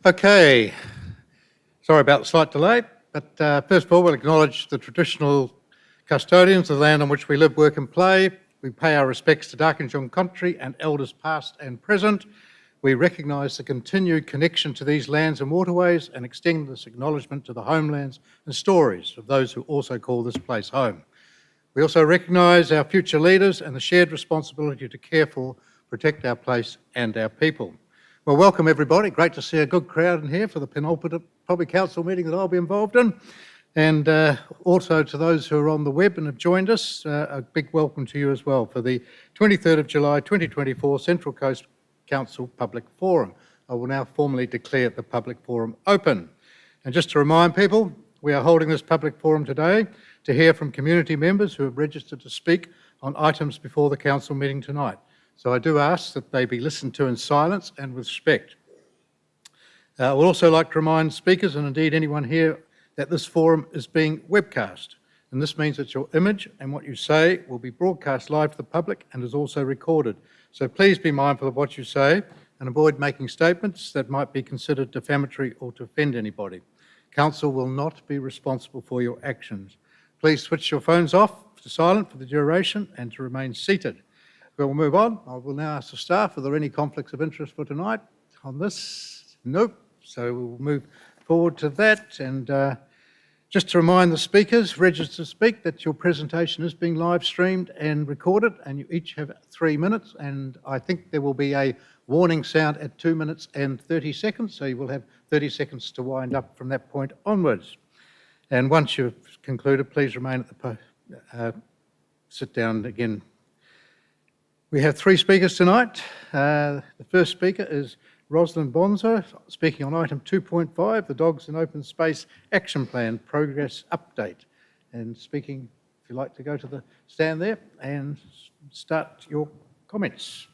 Okay, sorry about the slight delay, but first of all, we'll acknowledge the traditional custodians of the land on which we live, work and play. We pay our respects to Darkinjung country and elders past and present. We recognise the continued connection to these lands and waterways and extend this acknowledgement to the homelands and stories of those who also call this place home. We also recognise our future leaders and the shared responsibility to care for, protect our place and our people. Well, welcome everybody. Great to see a good crowd in here for the penultimate Public Council meeting that I'll be involved in. And also to those who are on the web and have joined us, a big welcome to you as well for the 23rd of July 2024 Central Coast Council Public Forum. I will now formally declare the public forum open. And just to remind people, we are holding this public forum today to hear from community members who have registered to speak on items before the council meeting tonight. So I do ask that they be listened to in silence and with respect. I would also like to remind speakers, and indeed anyone here, that this forum is being webcast. And this means that your image and what you say will be broadcast live to the public and is also recorded. So please be mindful of what you say and avoid making statements that might be considered defamatory or to offend anybody. Council will not be responsible for your actions. Please switch your phones off to silent for the duration and to remain seated. We'll move on. I will now ask the staff, are there any conflicts of interest for tonight on this? Nope. So we'll move forward to that. And just to remind the speakers registered to speak that your presentation is being live streamed and recorded, and you each have 3 minutes. And I think there will be a warning sound at 2 minutes and 30 seconds. So you will have 30 seconds to wind up from that point onwards. And once you've concluded, please remain at the sit down again. We have 3 speakers tonight. The first speaker is Rosalind Bonzo, speaking on item 2.5, the Dogs in Open Space Action Plan Progress Update. And speaking, if you'd like to go to the stand there and start your comments.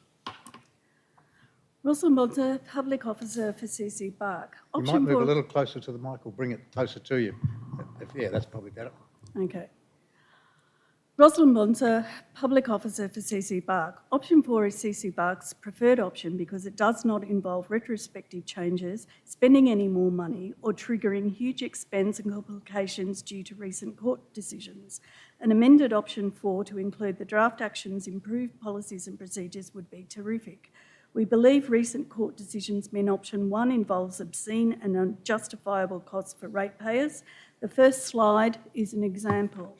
Rosalind Bonzo, Public Officer for CC Bark. You might move a little closer to the mic or bring it closer to you. Yeah, that's probably better. Okay. Rosalind Bonzo, Public Officer for CC Bark. Option 4 is CC Bark's preferred option because it does not involve retrospective changes, spending any more money, or triggering huge expense and complications due to recent court decisions. An amended option 4 to include the draft actions, improved policies and procedures would be terrific. We believe recent court decisions mean option 1 involves obscene and unjustifiable costs for ratepayers. The first slide is an example.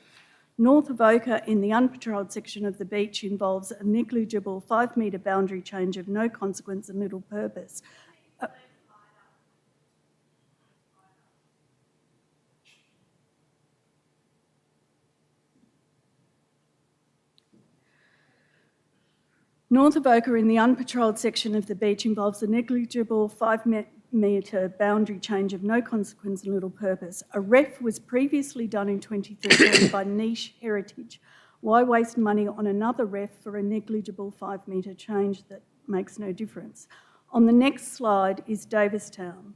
North of Oka in the unpatrolled section of the beach involves a negligible 5-metre boundary change of no consequence and little purpose. North of Oka in the unpatrolled section of the beach involves a negligible 5-metre boundary change of no consequence and little purpose. A ref was previously done in 2013 by Niche Heritage. Why waste money on another ref for a negligible 5-metre change that makes no difference? On the next slide is Davistown.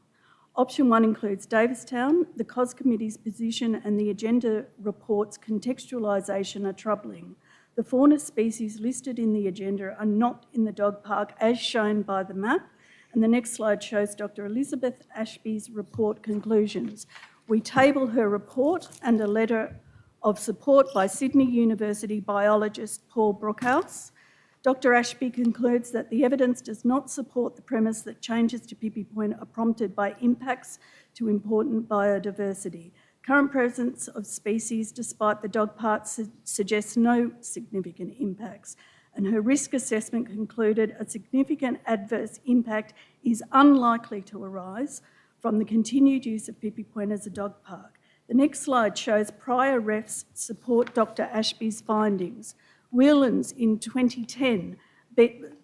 Option 1 includes Davistown. The COS Committee's position and the agenda report's contextualisation are troubling. The fauna species listed in the agenda are not in the dog park as shown by the map. And the next slide shows Dr. Elizabeth Ashby's report conclusions. We table her report and a letter of support by Sydney University biologist Paul Brookhouse. Dr. Ashby concludes that the evidence does not support the premise that changes to Pippi Point are prompted by impacts to important biodiversity. Current presence of species, despite the dog park, suggests no significant impacts. And her risk assessment concluded a significant adverse impact is unlikely to arise from the continued use of Pippi Point as a dog park. The next slide shows prior refs support Dr. Ashby's findings. Whelan's in 2010,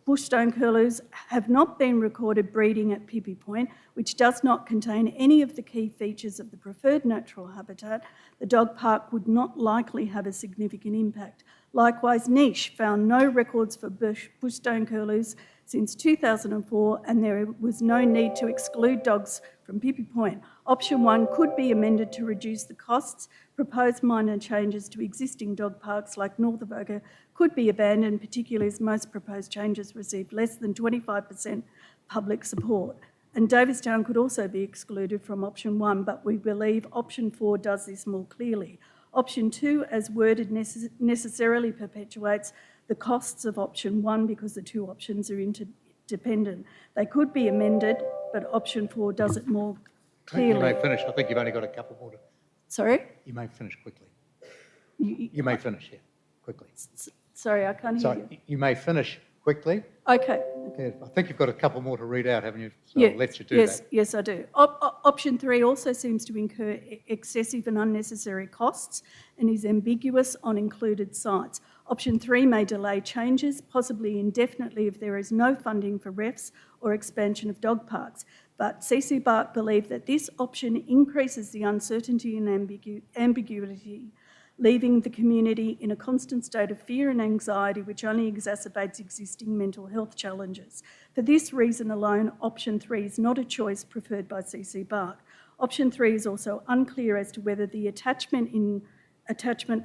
bush stone curlews have not been recorded breeding at Pippi Point, which does not contain any of the key features of the preferred natural habitat. The dog park would not likely have a significant impact. Likewise, Niche found no records for bush stone curlews since 2004, and there was no need to exclude dogs from Pippi Point. Option 1 could be amended to reduce the costs. Proposed minor changes to existing dog parks like North of Oka could be abandoned, particularly as most proposed changes received less than 25% public support. And Davistown could also be excluded from option 1, but we believe option 4 does this more clearly. Option 2, as worded, necessarily perpetuates the costs of option 1 because the two options are interdependent. They could be amended, but option 4 does it more clearly. You may finish. I think you've only got a couple more to... Sorry? You may finish quickly. You may finish, yeah, quickly. Sorry, I can't hear you. You may finish quickly. Okay. Yeah, I think you've got a couple more to read out, haven't you? So I'll let you do that. Yes, I do. Option 3 also seems to incur excessive and unnecessary costs and is ambiguous on included sites. Option 3 may delay changes, possibly indefinitely if there is no funding for refs or expansion of dog parks. But CC Bark believe that this option increases the uncertainty and ambiguity, leaving the community in a constant state of fear and anxiety, which only exacerbates existing mental health challenges. For this reason alone, option 3 is not a choice preferred by CC Bark. Option 3 is also unclear as to whether the attachment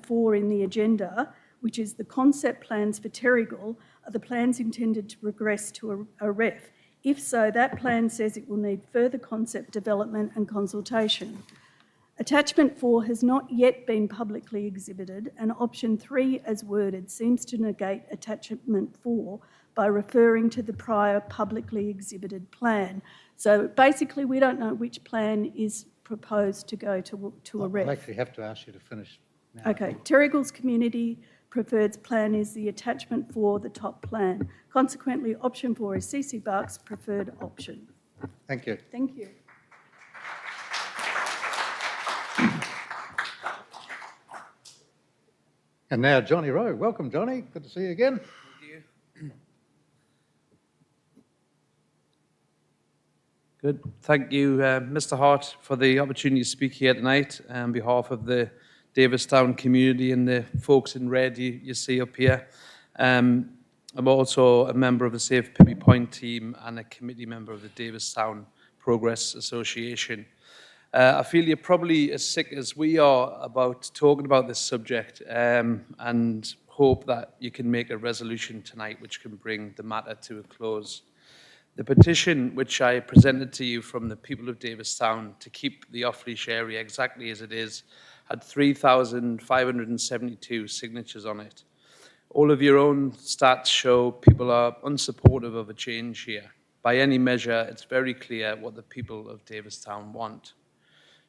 4 in the agenda, which is the concept plans for Terrigal, are the plans intended to progress to a ref. If so, that plan says it will need further concept development and consultation. Attachment 4 has not yet been publicly exhibited, and option 3, as worded, seems to negate attachment 4 by referring to the prior publicly exhibited plan. So basically, we don't know which plan is proposed to go to a ref. I'll actually have to ask you to finish now. Okay, Terrigal's community preferred plan is the attachment 4, the top plan. Consequently, option 4 is CC Bark's preferred option. Thank you. Thank you. And now Johnny Rowe. Welcome, Johnny. Good to see you again. Thank you. Good. Thank you, Mr. Hart, for the opportunity to speak here tonight on behalf of the Davistown community and the folks in red you see up here. I'm also a member of the Safe Pippi Point team and a committee member of the Davistown Progress Association. I feel you're probably as sick as we are about talking about this subject, and hope that you can make a resolution tonight which can bring the matter to a close. The petition which I presented to you from the people of Davistown to keep the off-leash area exactly as it is had 3,572 signatures on it. All of your own stats show people are unsupportive of a change here. By any measure, it's very clear what the people of Davistown want.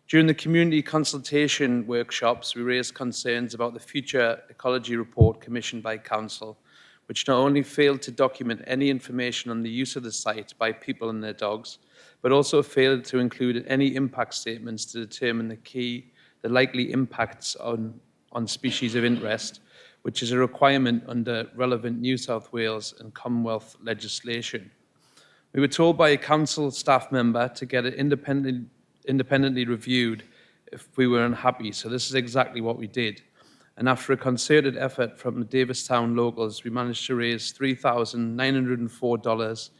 During the community consultation workshops, we raised concerns about the future ecology report commissioned by Council, which not only failed to document any information on the use of the site by people and their dogs, but also failed to include any impact statements to determine the likely impacts on species of interest, which is a requirement under relevant New South Wales and Commonwealth legislation. We were told by a council staff member to get it independently reviewed if we were unhappy, so this is exactly what we did. And after a concerted effort from the Davistown locals, we managed to raise $3,904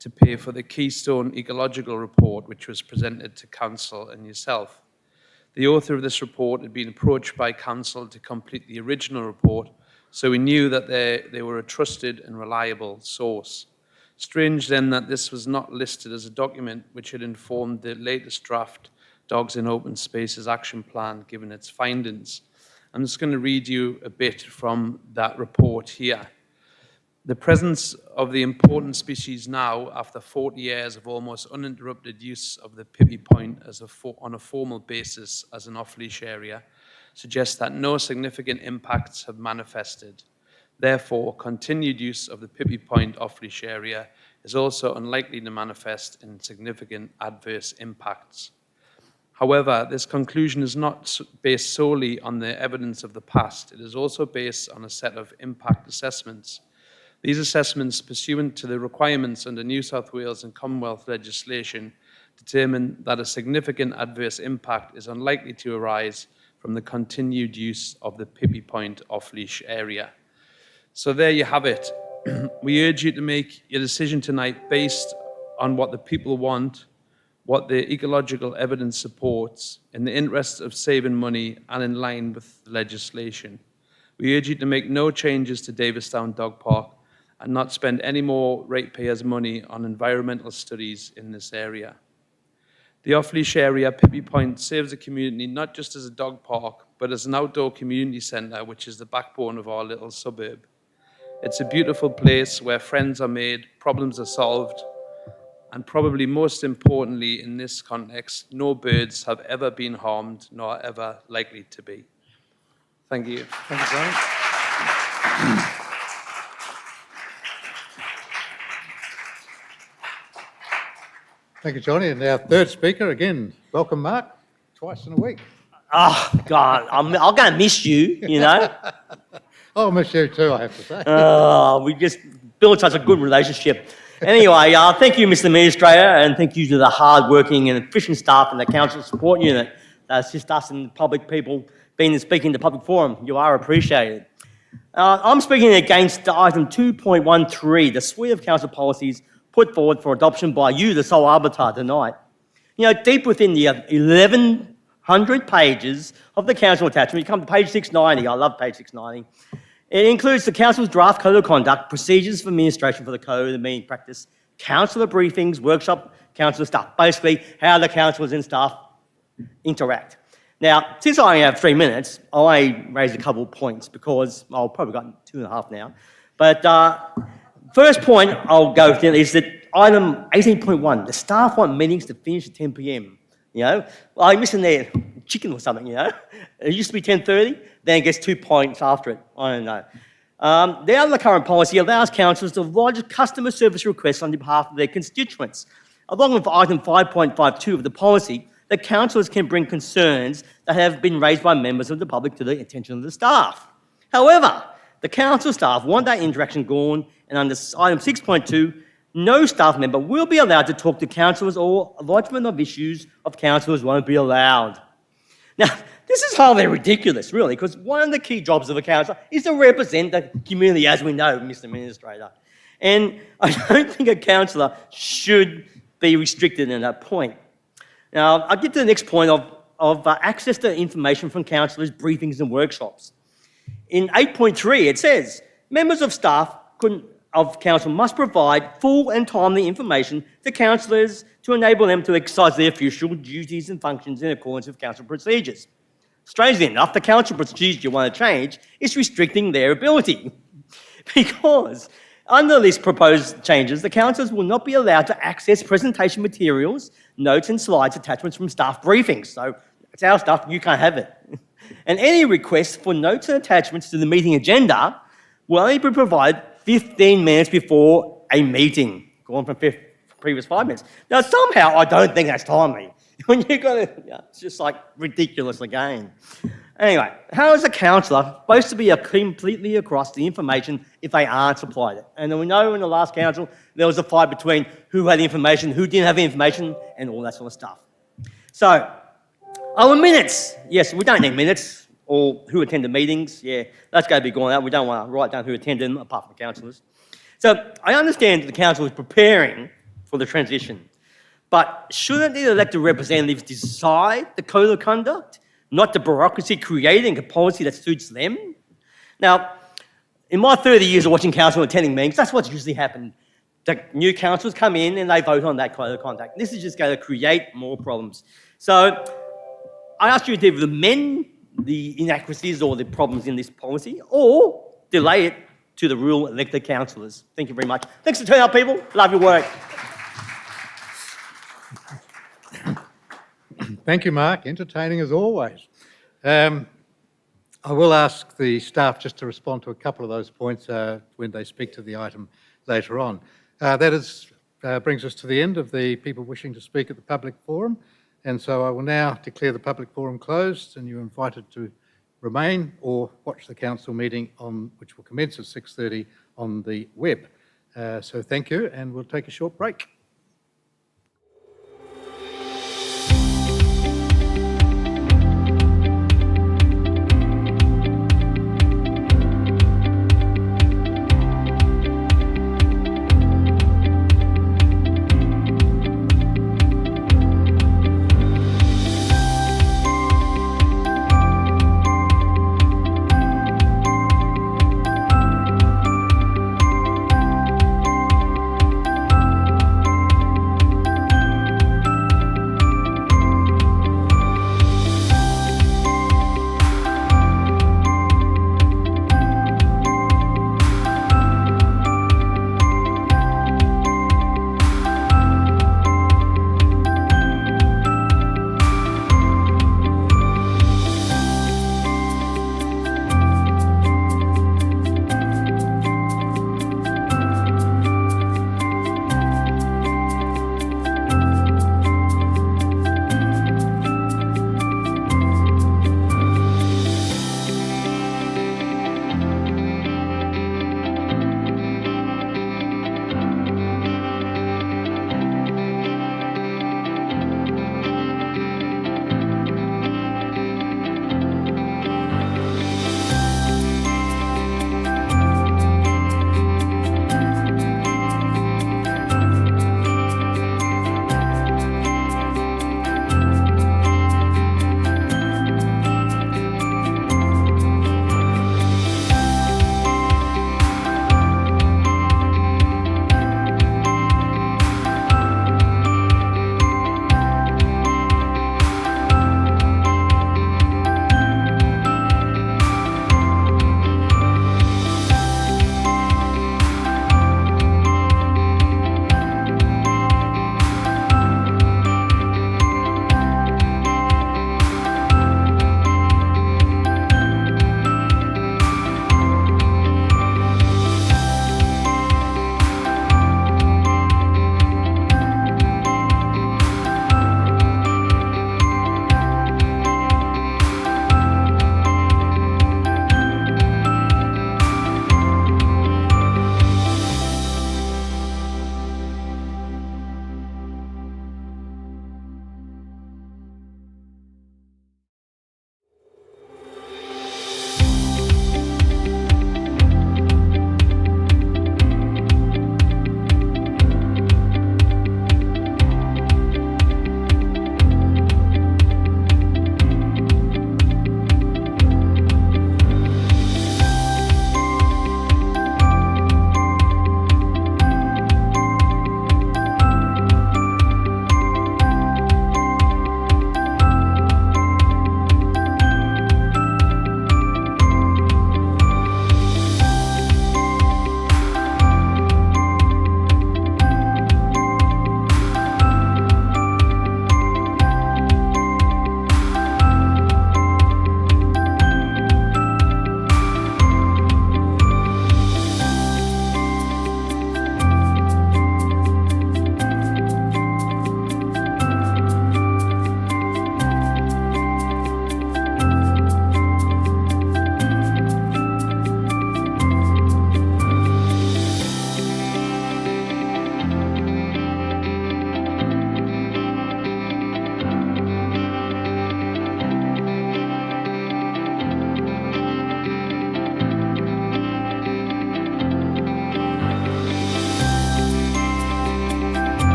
to pay for the Keystone Ecological Report, which was presented to Council and yourself. The author of this report had been approached by Council to complete the original report, so we knew that they were a trusted and reliable source. Strange then that this was not listed as a document which had informed the latest draft Dogs in Open Spaces Action Plan, given its findings. I'm just going to read you a bit from that report here. The presence of the important species now, after 40 years of almost uninterrupted use of the Pippi Point on a formal basis as an off-leash area, suggests that no significant impacts have manifested. Therefore, continued use of the Pippi Point off-leash area is also unlikely to manifest in significant adverse impacts. However, this conclusion is not based solely on the evidence of the past. It is also based on a set of impact assessments. These assessments, pursuant to the requirements under New South Wales and Commonwealth legislation, determine that a significant adverse impact is unlikely to arise from the continued use of the Pippi Point off-leash area. So there you have it. We urge you to make your decision tonight based on what the people want, what the ecological evidence supports, in the interest of saving money and in line with the legislation. We urge you to make no changes to Davistown Dog Park and not spend any more ratepayers' money on environmental studies in this area. The off-leash area, Pippi Point, serves the community not just as a dog park, but as an outdoor community centre, which is the backbone of our little suburb. It's a beautiful place where friends are made, problems are solved, and probably most importantly in this context, no birds have ever been harmed nor are ever likely to be. Thank you. Thank you, Johnny. Thank you, Johnny. And our third speaker, again, welcome, Mark, twice in a week. Oh, God, I'm going to miss you, you know. I'll miss you too, I have to say. We just built such a good relationship. Anyway, thank you, Mr. Administrator, and thank you to the hard-working and efficient staff in the Council Support Unit that assist us and public people being and speaking in the public forum. You are appreciated. I'm speaking against item 2.13, the suite of council policies put forward for adoption by you, the sole arbiter, tonight. You know, deep within the 1,100 pages of the council attachment, you come to page 690. I love page 690. It includes the council's draft code of conduct, procedures for administration for the code and meeting practice, councillor briefings, workshop, councillor staff. Basically, how the councillors and staff interact. Now, since I only have 3 minutes, I raise a couple of points because I've probably got 2.5 now. But first point I'll go with is that item 18.1, the staff want meetings to finish at 10 p.m. You know, well, I'm missing their chicken or something, you know. It used to be 10:30, then it gets 2 points after it. I don't know. The other current policy allows councillors to lodge customer service requests on behalf of their constituents. Along with item 5.52 of the policy, the councillors can bring concerns that have been raised by members of the public to the attention of the staff. However, the council staff want that interaction gone, and under item 6.2, no staff member will be allowed to talk to councillors or lodgement of issues of councillors won't be allowed. Now, this is highly ridiculous, really, because one of the key jobs of a councillor is to represent the community, as we know, Mr. Administrator. And I don't think a councillor should be restricted in that point. Now, I'll get to the next point of access to information from councillors, briefings and workshops. In 8.3, it says, members of staff of council must provide full and timely information to councillors to enable them to exercise their official duties and functions in accordance with council procedures. Strangely enough, the council procedure you want to change is restricting their ability because under these proposed changes, the councillors will not be allowed to access presentation materials, notes and slides attachments from staff briefings. So it's our stuff, you can't have it. And any request for notes and attachments to the meeting agenda will only be provided 15 minutes before a meeting, gone from previous 5 minutes. Now, somehow, I don't think that's timely. When you've got to, it's just like ridiculous again. Anyway, how is a councillor supposed to be completely across the information if they aren't supplied it? And then we know in the last council, there was a fight between who had the information, who didn't have the information, and all that sort of stuff. So, our minutes. Yes, we don't need minutes. Or who attended meetings. Yeah, that's going to be gone out. We don't want to write down who attended them, apart from the councillors. So I understand that the council is preparing for the transition, but shouldn't the elected representatives decide the code of conduct, not the bureaucracy creating a policy that suits them? Now, in my 30 years of watching council attending meetings, that's what's usually happened. The new councillors come in and they vote on that code of conduct. This is just going to create more problems. So I ask you to either amend the inaccuracies or the problems in this policy, or delay it to the real elected councillors. Thank you very much. Thanks for turning up, people. Love your work. Thank you, Mark. Entertaining as always. I will ask the staff just to respond to a couple of those points when they speak to the item later on. Brings us to the end of the people wishing to speak at the public forum. And so I will now declare the public forum closed, and you're invited to remain or watch the council meeting which will commence at 6:30 on the web. So thank you, and we'll take a short break.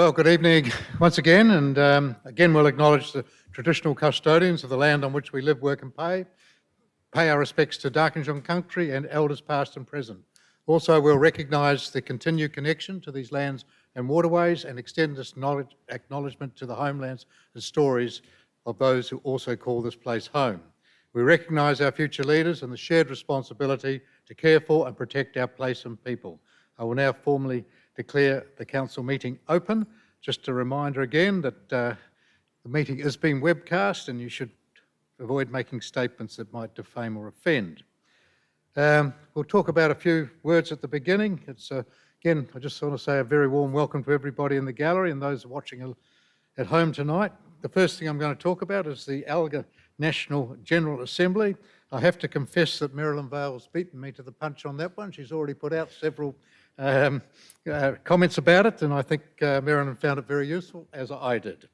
Well, good evening once again, and again we'll acknowledge the traditional custodians of the land on which we live, work and pay our respects to Darkinjung country and elders past and present. Also, we'll recognise the continued connection to these lands and waterways and extend this acknowledgement to the homelands and stories of those who also call this place home. We recognise our future leaders and the shared responsibility to care for and protect our place and people. I will now formally declare the council meeting open. Just a reminder again that the meeting is being webcast and you should avoid making statements that might defame or offend. We'll talk about a few words at the beginning. Again, I just want to say a very warm welcome to everybody in the gallery and those watching at home tonight. The first thing I'm going to talk about is the ALGA National General Assembly. I have to confess that Marilyn Vale's beaten me to the punch on that one. She's already put out several comments about it, and I think Marilyn found it very useful, as I did.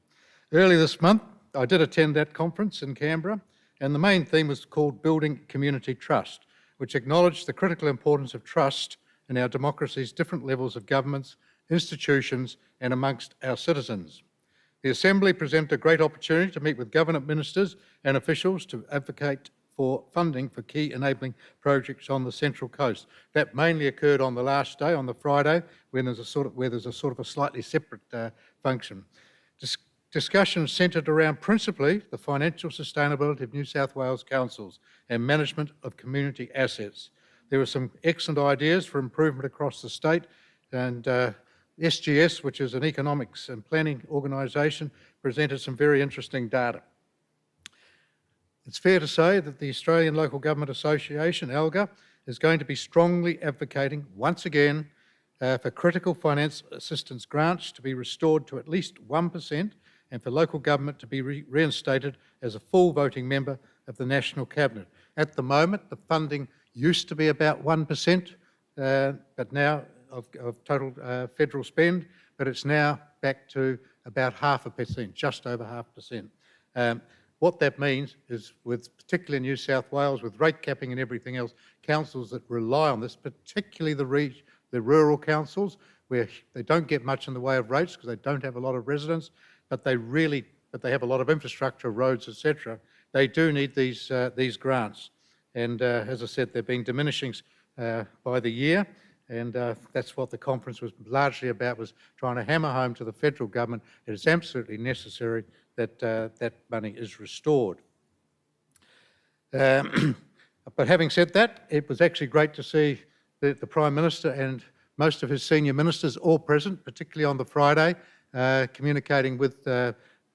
Early this month, I did attend that conference in Canberra, and the main theme was called Building Community Trust, which acknowledged the critical importance of trust in our democracy's different levels of governments, institutions, and amongst our citizens. The Assembly presented a great opportunity to meet with government ministers and officials to advocate for funding for key enabling projects on the Central Coast. That mainly occurred on the last day, on the Friday, when there's a sort of a slightly separate function. Discussions centred around principally the financial sustainability of New South Wales councils and management of community assets. There were some excellent ideas for improvement across the state, and SGS, which is an economics and planning organisation, presented some very interesting data. It's fair to say that the Australian Local Government Association, ALGA, is going to be strongly advocating, once again, for critical finance assistance grants to be restored to at least 1% and for local government to be reinstated as a full voting member of the National Cabinet. At the moment, the funding used to be about 1%, but now of total federal spend, but it's now back to about 0.5%, just over 0.5%. What that means is, particularly in New South Wales, with rate capping and everything else, councils that rely on this, particularly the rural councils, where they don't get much in the way of rates because they don't have a lot of residents, but they have a lot of infrastructure, roads, etc. They do need these grants, and as I said, they've been diminishing by the year, and that's what the conference was largely about, was trying to hammer home to the federal government it is absolutely necessary that that money is restored. But having said that, it was actually great to see the Prime Minister and most of his senior ministers all present, particularly on the Friday, communicating with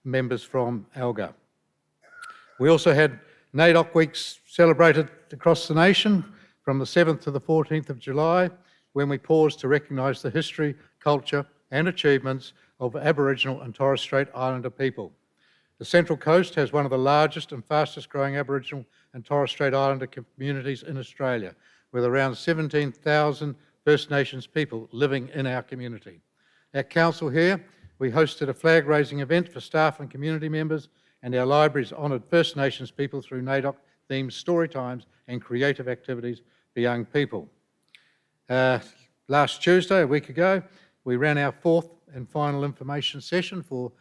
members from ALGA. We also had NAIDOC weeks celebrated across the nation from the 7th to the 14th of July, when we paused to recognise the history, culture and achievements of Aboriginal and Torres Strait Islander people. The Central Coast has one of the largest and fastest growing Aboriginal and Torres Strait Islander communities in Australia, with around 17,000 First Nations people living in our community. At Council here, we hosted a flag raising event for staff and community members, and our libraries honoured First Nations people through NAIDOC themed story times and creative activities for young people. Last Tuesday, a week ago, we ran our fourth and final information session for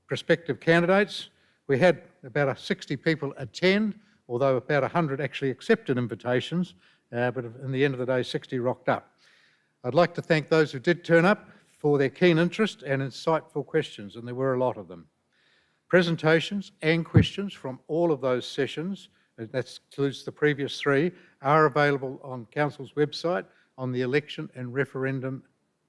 prospective candidates. We had about 60 people attend, although about 100 actually accepted invitations, but in the end of the day, 60 rocked up. I'd like to thank those who did turn up for their keen interest and insightful questions, and there were a lot of them. Presentations and questions from all of those sessions, that includes the previous three, are available on Council's website on the election and referendum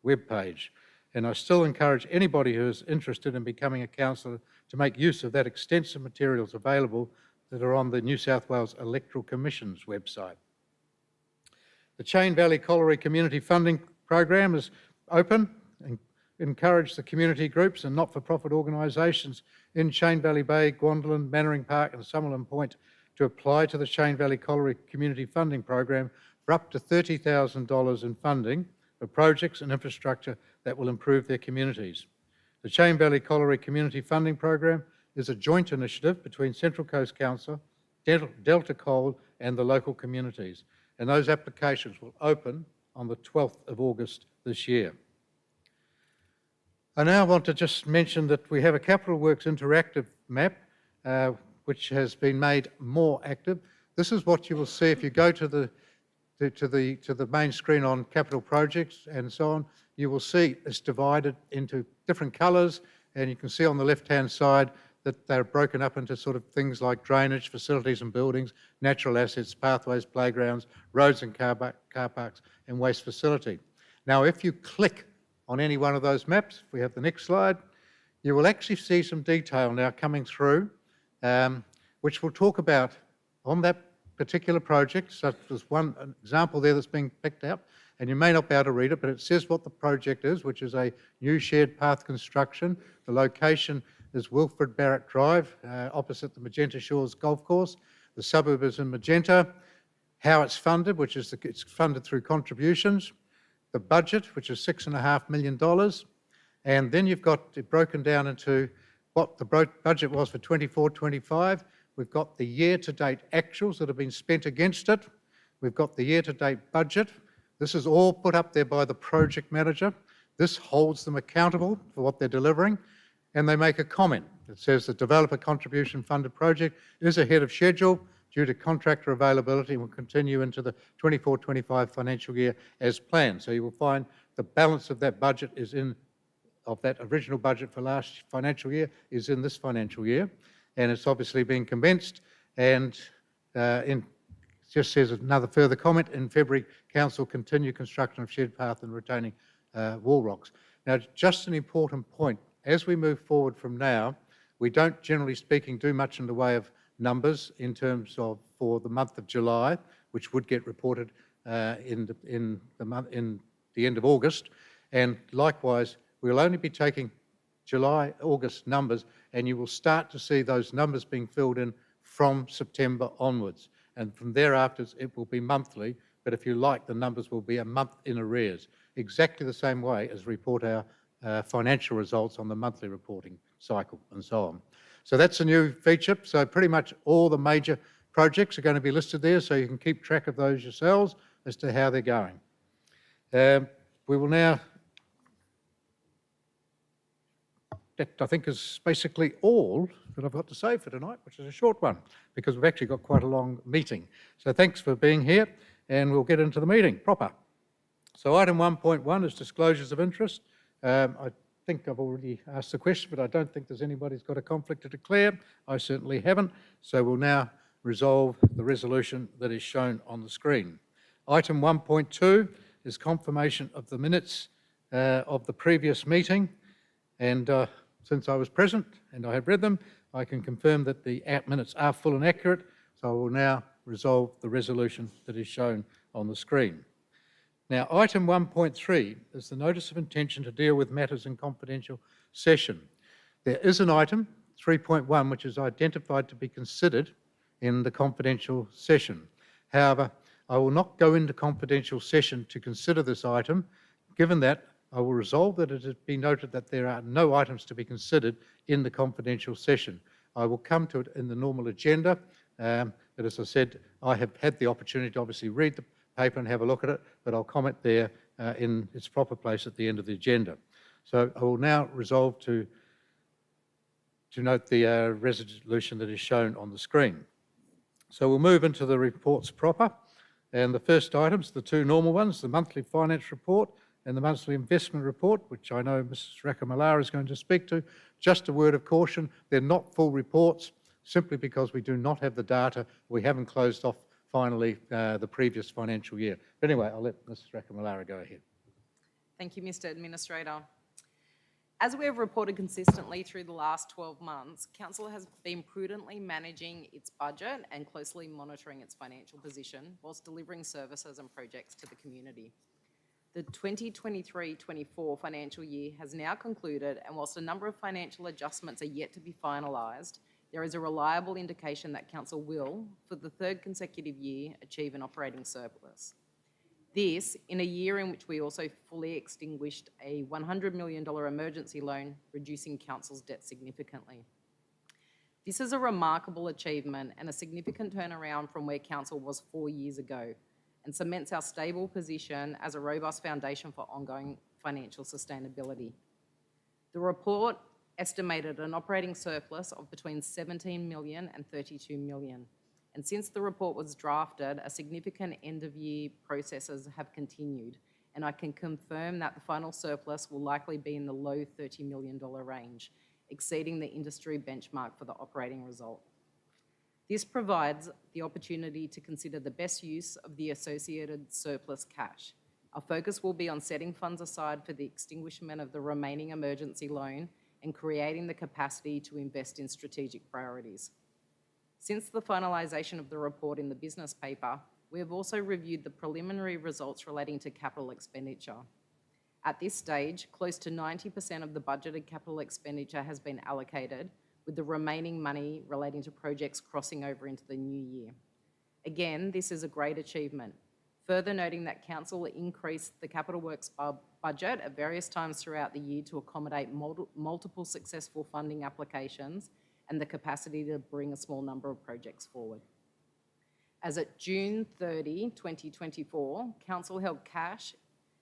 webpage. And I still encourage anybody who is interested in becoming a councillor to make use of that extensive materials available that are on the New South Wales Electoral Commission's website. The Chain Valley Colliery Community Funding Program is open and encourage the community groups and not-for-profit organisations in Chain Valley Bay, Gwandolin, Mannering Park and Summerlin Point to apply to the Chain Valley Colliery Community Funding Program for up to $30,000 in funding for projects and infrastructure that will improve their communities. The Chain Valley Colliery Community Funding Program is a joint initiative between Central Coast Council, Delta Coal and the local communities, and those applications will open on the 12th of August this year. I now want to just mention that we have a Capital Works interactive map, which has been made more active. This is what you will see if you go to the main screen on capital projects and so on. You will see it's divided into different colours, and you can see on the left-hand side that they're broken up into sort of things like drainage, facilities and buildings, natural assets, pathways, playgrounds, roads and car parks, and waste facility. Now, if you click on any one of those maps, if we have the next slide, you will actually see some detail now coming through, which will talk about on that particular project. So there's an example there that's being picked out, and you may not be able to read it, but it says what the project is, which is a new shared path construction. The location is Wilfred Barrett Drive, opposite the Magenta Shores Golf Course. The suburb is in magenta. How it's funded, which is it's funded through contributions. The budget, which is $6.5 million. And then you've got it broken down into what the budget was for 24-25. We've got the year-to-date actuals that have been spent against it. We've got the year-to-date budget. This is all put up there by the project manager. This holds them accountable for what they're delivering. And they make a comment that says the developer contribution funded project is ahead of schedule due to contractor availability and will continue into the 24-25 financial year as planned. So you will find the balance of that budget of that original budget for last financial year is in this financial year, and it's obviously being commenced. And it just says another further comment, in February, Council continue construction of shared path and retaining wall rocks. Now, just an important point, as we move forward from now, we don't, generally speaking, do much in the way of numbers in terms of for the month of July, which would get reported in the end of August, and likewise we'll only be taking July, August numbers, and you will start to see those numbers being filled in from September onwards, and from thereafter it will be monthly. But if you like, the numbers will be a month in arrears, exactly the same way as we report our financial results on the monthly reporting cycle and so on. So that's a new feature. So pretty much all the major projects are going to be listed there, so you can keep track of those yourselves as to how they're going. We will now, that I think is basically all that I've got to say for tonight, which is a short one, because we've actually got quite a long meeting. So thanks for being here, and we'll get into the meeting proper. So item 1.1 is disclosures of interest. I think I've already asked the question, but I don't think there's anybody who's got a conflict to declare. I certainly haven't. So we'll now resolve the resolution that is shown on the screen. Item 1.2 is confirmation of the minutes of the previous meeting. And since I was present and I have read them, I can confirm that the minutes are full and accurate. So I will now resolve the resolution that is shown on the screen. Now, item 1.3 is the notice of intention to deal with matters in confidential session. There is an item, 3.1, which is identified to be considered in the confidential session. However, I will not go into confidential session to consider this item. Given that, I will resolve that it be noted that there are no items to be considered in the confidential session. I will come to it in the normal agenda, but as I said, I have had the opportunity to obviously read the paper and have a look at it, but I'll comment there in its proper place at the end of the agenda. So I will now resolve to note the resolution that is shown on the screen. So we'll move into the reports proper, and the first items, the two normal ones, the monthly finance report and the monthly investment report, which I know Mrs. Rakamallara is going to speak to. Just a word of caution, they're not full reports, simply because we do not have the data. We haven't closed off finally the previous financial year. But anyway, I'll let Mrs. Rakamallara go ahead. Thank you, Mr. Administrator. As we have reported consistently through the last 12 months, Council has been prudently managing its budget and closely monitoring its financial position whilst delivering services and projects to the community. The 2023-24 financial year has now concluded, and whilst a number of financial adjustments are yet to be finalised, there is a reliable indication that Council will, for the third consecutive year, achieve an operating surplus. This, in a year in which we also fully extinguished a $100 million emergency loan, reducing Council's debt significantly. This is a remarkable achievement and a significant turnaround from where Council was 4 years ago, and cements our stable position as a robust foundation for ongoing financial sustainability. The report estimated an operating surplus of between 17 million and 32 million. And since the report was drafted, a significant end-of-year processes have continued, and I can confirm that the final surplus will likely be in the low $30 million range, exceeding the industry benchmark for the operating result. This provides the opportunity to consider the best use of the associated surplus cash. Our focus will be on setting funds aside for the extinguishment of the remaining emergency loan and creating the capacity to invest in strategic priorities. Since the finalisation of the report in the business paper, we have also reviewed the preliminary results relating to capital expenditure. At this stage, close to 90% of the budgeted capital expenditure has been allocated, with the remaining money relating to projects crossing over into the new year. Again, this is a great achievement. Further noting that Council increased the capital works budget at various times throughout the year to accommodate multiple successful funding applications and the capacity to bring a small number of projects forward. As at June 30, 2024, Council held cash,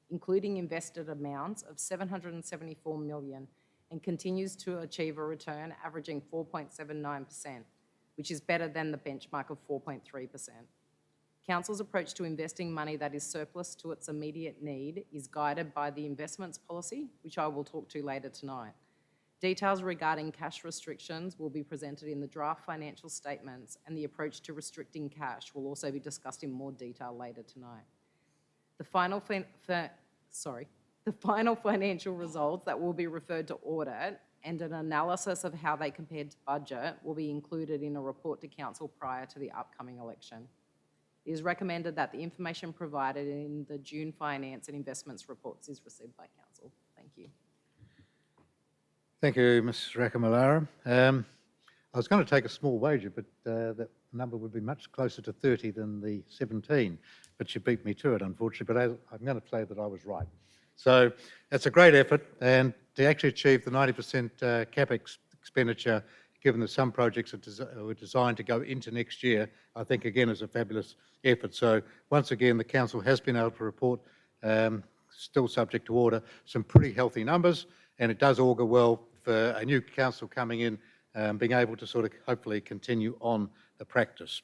including invested amounts, of $774 million and continues to achieve a return averaging 4.79%, which is better than the benchmark of 4.3%. Council's approach to investing money that is surplus to its immediate need is guided by the investments policy, which I will talk to later tonight. Details regarding cash restrictions will be presented in the draft financial statements, and the approach to restricting cash will also be discussed in more detail later tonight. The final financial results that will be referred to audit and an analysis of how they compared to budget will be included in a report to Council prior to the upcoming election. It is recommended that the information provided in the June Finance and Investments reports is received by Council. Thank you. Thank you, Ms. Rakamallara. I was going to take a small wager, but that number would be much closer to 30 than the 17, but you beat me to it, unfortunately, but I'm going to say that I was right. So it's a great effort, and to actually achieve the 90% CapEx expenditure, given that some projects were designed to go into next year, I think, again, is a fabulous effort. So once again, the Council has been able to report, still subject to order, some pretty healthy numbers, and it does augur well for a new Council coming in, being able to sort of hopefully continue on the practice.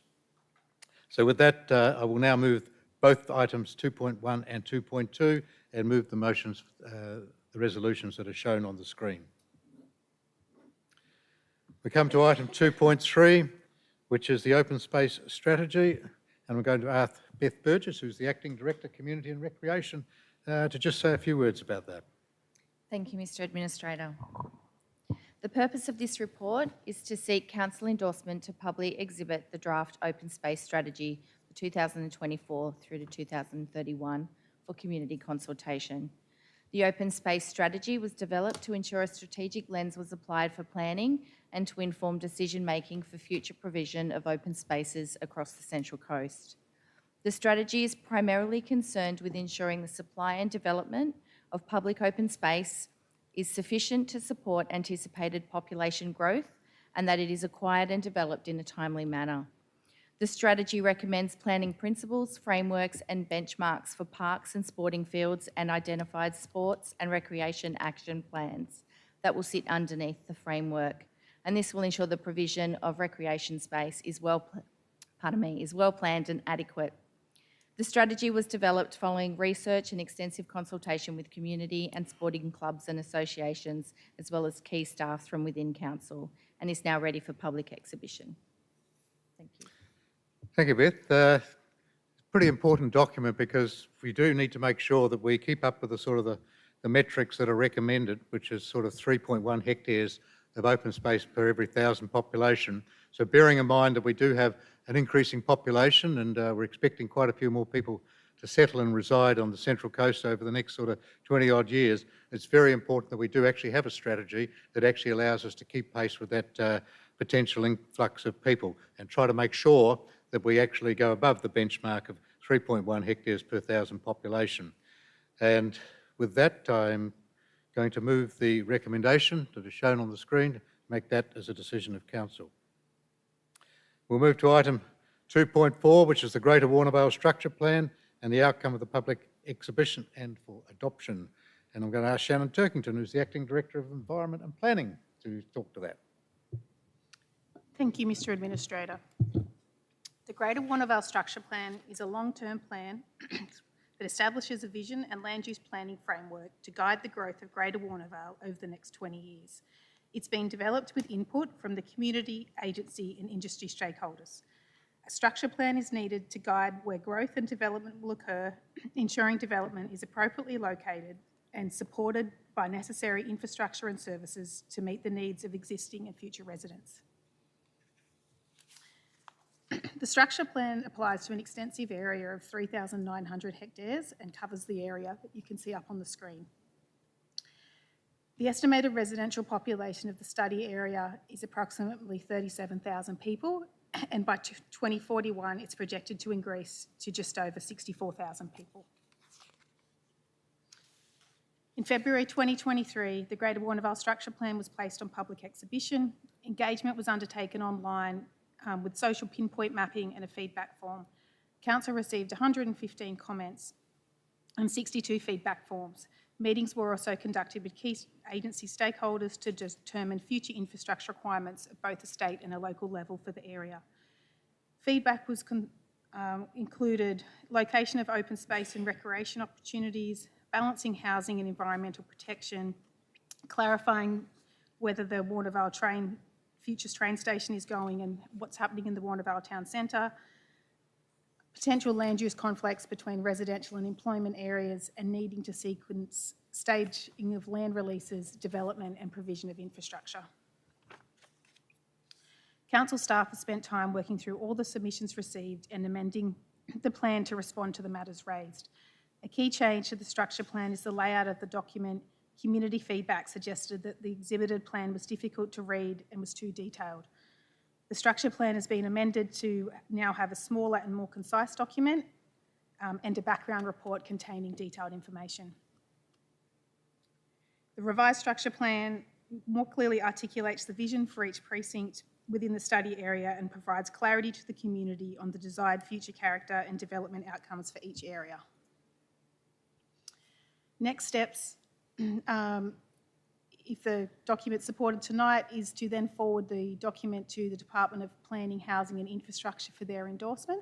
So with that, I will now move both items 2.1 and 2.2 and move the motions, the resolutions that are shown on the screen. We come to item 2.3, which is the open space strategy, and we're going to ask Beth Burgess, who's the Acting Director, Community and Recreation, to just say a few words about that. Thank you, Mr. Administrator. The purpose of this report is to seek Council endorsement to publicly exhibit the draft open space strategy for 2024 through to 2031 for community consultation. The open space strategy was developed to ensure a strategic lens was applied for planning and to inform decision-making for future provision of open spaces across the Central Coast. The strategy is primarily concerned with ensuring the supply and development of public open space is sufficient to support anticipated population growth and that it is acquired and developed in a timely manner. The strategy recommends planning principles, frameworks and benchmarks for parks and sporting fields and identified sports and recreation action plans that will sit underneath the framework. And this will ensure the provision of recreation space is well planned and adequate. The strategy was developed following research and extensive consultation with community and sporting clubs and associations, as well as key staff from within Council, and is now ready for public exhibition. Thank you. Thank you, Beth. It's a pretty important document because we do need to make sure that we keep up with the metrics that are recommended, which is sort of 3.1 hectares of open space per every 1,000 population. So bearing in mind that we do have an increasing population and we're expecting quite a few more people to settle and reside on the Central Coast over the next sort of 20 odd years, it's very important that we do actually have a strategy that actually allows us to keep pace with that potential influx of people and try to make sure that we actually go above the benchmark of 3.1 hectares per 1,000 population. And with that, I'm going to move the recommendation that is shown on the screen, make that as a decision of Council. We'll move to item 2.4, which is the Greater Warrnambool Structure Plan and the outcome of the public exhibition and for adoption. And I'm going to ask Shannon Turkington, who's the Acting Director of Environment and Planning, to talk to that. Thank you, Mr Administrator. The Greater Warnervale Structure Plan is a long-term plan that establishes a vision and land use planning framework to guide the growth of Greater Warnervale over the next 20 years. It's been developed with input from the community, agency and industry stakeholders. A structure plan is needed to guide where growth and development will occur, ensuring development is appropriately located and supported by necessary infrastructure and services to meet the needs of existing and future residents. The structure plan applies to an extensive area of 3,900 hectares and covers the area that you can see up on the screen. The estimated residential population of the study area is approximately 37,000 people, and by 2041 it's projected to increase to just over 64,000 people. In February 2023, the Greater Warnervale Structure Plan was placed on public exhibition. Engagement was undertaken online with social pinpoint mapping and a feedback form. Council received 115 comments and 62 feedback forms. Meetings were also conducted with key agency stakeholders to determine future infrastructure requirements at both a state and a local level for the area. Feedback was included location of open space and recreation opportunities, balancing housing and environmental protection, clarifying whether the Warnervale Futures train station is going and what's happening in the Warnervale Town Centre, potential land use conflicts between residential and employment areas, and needing to sequence staging of land releases, development and provision of infrastructure. Council staff have spent time working through all the submissions received and amending the plan to respond to the matters raised. A key change to the structure plan is the layout of the document. Community feedback suggested that the exhibited plan was difficult to read and was too detailed. The structure plan has been amended to now have a smaller and more concise document and a background report containing detailed information. The revised structure plan more clearly articulates the vision for each precinct within the study area and provides clarity to the community on the desired future character and development outcomes for each area. Next steps, if the document's supported tonight, is to then forward the document to the Department of Planning, Housing and Infrastructure for their endorsement,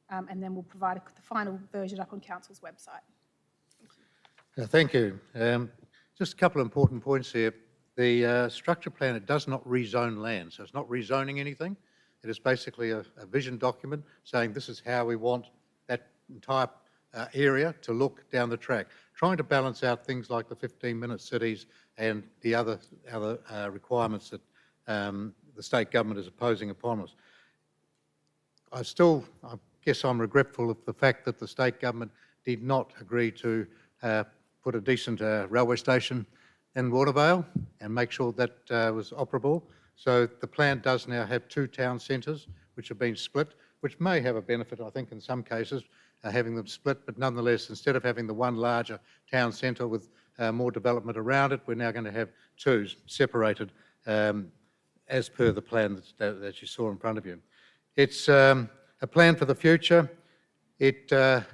and then we'll provide the final version up on Council's website. Thank you. Just a couple of important points here. The structure plan, it does not rezone land, so it's not rezoning anything. It is basically a vision document saying this is how we want that entire area to look down the track, trying to balance out things like the 15-minute cities and the other requirements that the state government is imposing upon us. I guess I'm regretful of the fact that the state government did not agree to put a decent railway station in Warnervale and make sure that was operable. So the plan does now have two town centres which have been split, which may have a benefit, I think, in some cases, having them split, but nonetheless, instead of having the one larger town centre with more development around it, we're now going to have two separated as per the plan that you saw in front of you. It's a plan for the future. It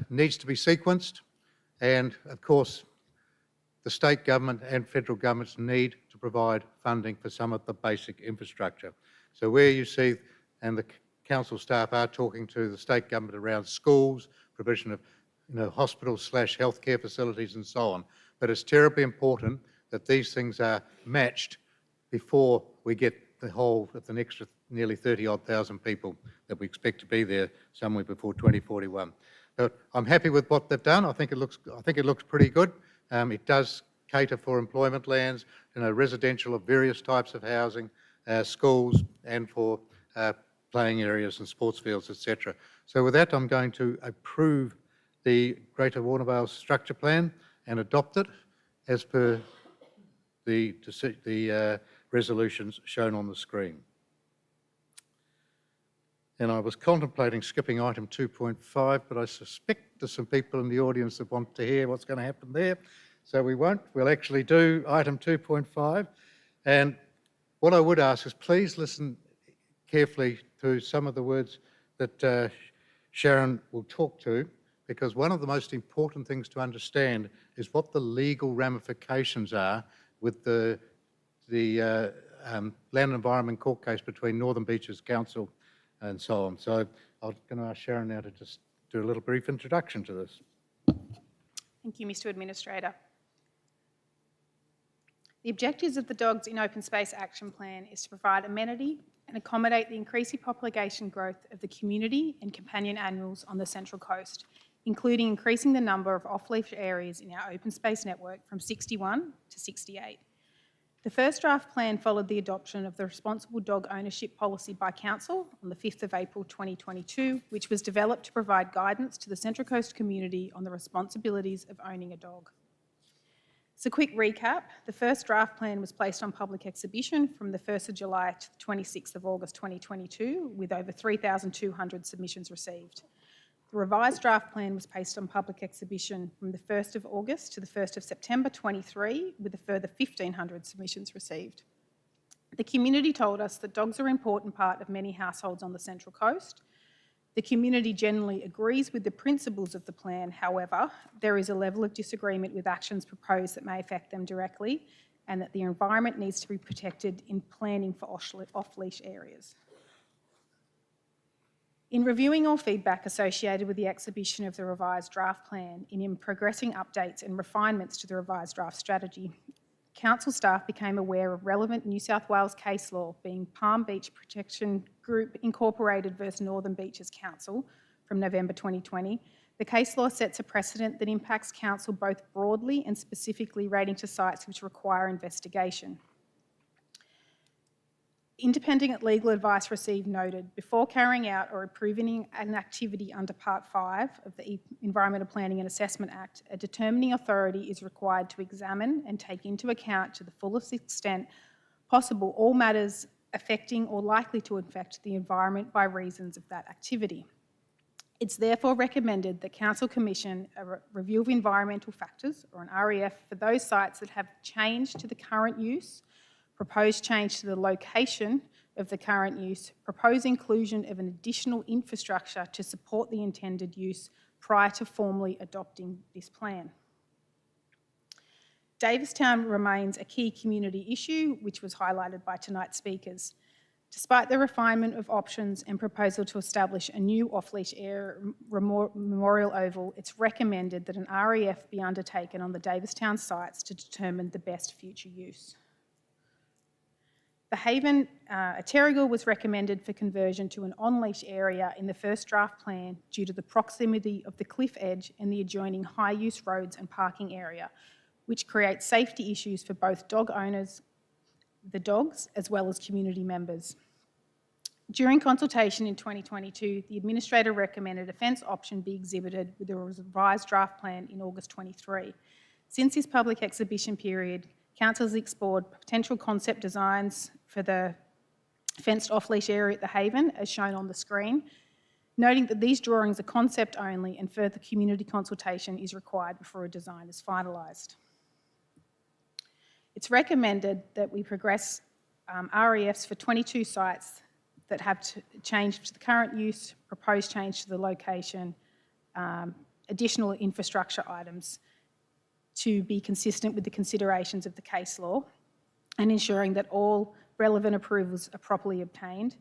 needs to be sequenced, and of course, the state government and federal governments need to provide funding for some of the basic infrastructure. So where you see, and the council staff are talking to the state government around schools, provision of hospitals/healthcare facilities and so on. But it's terribly important that these things are matched before we get the whole of the next nearly 30-odd thousand people that we expect to be there somewhere before 2041. But I'm happy with what they've done. I think it looks pretty good. It does cater for employment lands, residential of various types of housing, schools, and for playing areas and sports fields, etc. So with that, I'm going to approve the Greater Warnervale Structure Plan and adopt it as per the resolutions shown on the screen. And I was contemplating skipping item 2.5, but I suspect there's some people in the audience that want to hear what's going to happen there. So we won't. We'll actually do item 2.5. And what I would ask is please listen carefully to some of the words that Sharon will talk to, because one of the most important things to understand is what the legal ramifications are with the Land and Environment Court case between Northern Beaches Council and so on. So I'm going to ask Sharon now to just do a little brief introduction to this. Thank you, Mr Administrator. The objectives of the Dogs in Open Space Action Plan is to provide amenity and accommodate the increasing population growth of the community and companion animals on the Central Coast, including increasing the number of off-leash areas in our open space network from 61 to 68. The first draft plan followed the adoption of the Responsible Dog Ownership Policy by Council on the 5th of April 2022, which was developed to provide guidance to the Central Coast community on the responsibilities of owning a dog. As a quick recap, the first draft plan was placed on public exhibition from the 1st of July to the 26th of August 2022, with over 3,200 submissions received. The revised draft plan was placed on public exhibition from the 1st of August to the 1st of September 23, with a further 1,500 submissions received. The community told us that dogs are an important part of many households on the Central Coast. The community generally agrees with the principles of the plan. However, there is a level of disagreement with actions proposed that may affect them directly, and that the environment needs to be protected in planning for off-leash areas. In reviewing all feedback associated with the exhibition of the revised draft plan, and in progressing updates and refinements to the revised draft strategy, Council staff became aware of relevant New South Wales case law, being Palm Beach Protection Group Incorporated versus Northern Beaches Council from November 2020. The case law sets a precedent that impacts Council both broadly and specifically relating to sites which require investigation. Independent legal advice received noted, before carrying out or approving an activity under Part 5 of the Environmental Planning and Assessment Act, a determining authority is required to examine and take into account to the fullest extent possible all matters affecting or likely to affect the environment by reasons of that activity. It's therefore recommended that Council commission a review of environmental factors, or an REF, for those sites that have changed to the current use, proposed change to the location of the current use, proposed inclusion of an additional infrastructure to support the intended use prior to formally adopting this plan. Davistown remains a key community issue, which was highlighted by tonight's speakers. Despite the refinement of options and proposal to establish a new off-leash area memorial oval, it's recommended that an REF be undertaken on the Davistown sites to determine the best future use. The Haven at Terrigal was recommended for conversion to an on-leash area in the first draft plan due to the proximity of the cliff edge and the adjoining high-use roads and parking area, which creates safety issues for both dog owners, the dogs, as well as community members. During consultation in 2022, the Administrator recommended a fence option be exhibited with a revised draft plan in August 23. Since this public exhibition period, Council has explored potential concept designs for the fenced off-leash area at the Haven, as shown on the screen, noting that these drawings are concept only and further community consultation is required before a design is finalised. It's recommended that we progress REFs for 22 sites that have changed to the current use, proposed change to the location, additional infrastructure items, to be consistent with the considerations of the case law, and ensuring that all relevant approvals are properly obtained,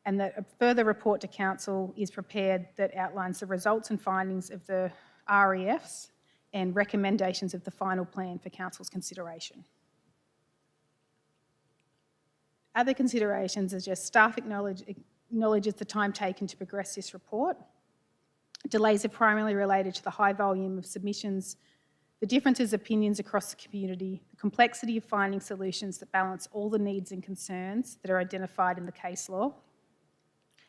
and that a further report to Council is prepared that outlines the results and findings of the REFs and recommendations of the final plan for Council's consideration. Other considerations are just staff acknowledges the time taken to progress this report. Delays are primarily related to the high volume of submissions, the differences of opinions across the community, the complexity of finding solutions that balance all the needs and concerns that are identified in the case law,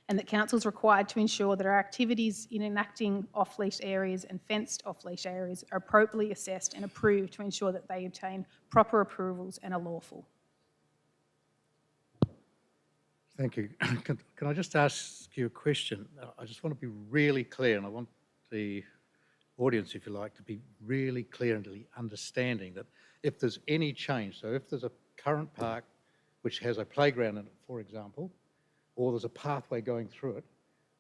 and that Council is required to ensure that our activities in enacting off-leash areas and fenced off-leash areas are appropriately assessed and approved to ensure that they obtain proper approvals and are lawful. Thank you. Can I just ask you a question? I just want to be really clear, and I want the audience, if you like, to be really clear and understanding that if there's any change, so if there's a current park which has a playground in it, for example, or there's a pathway going through it,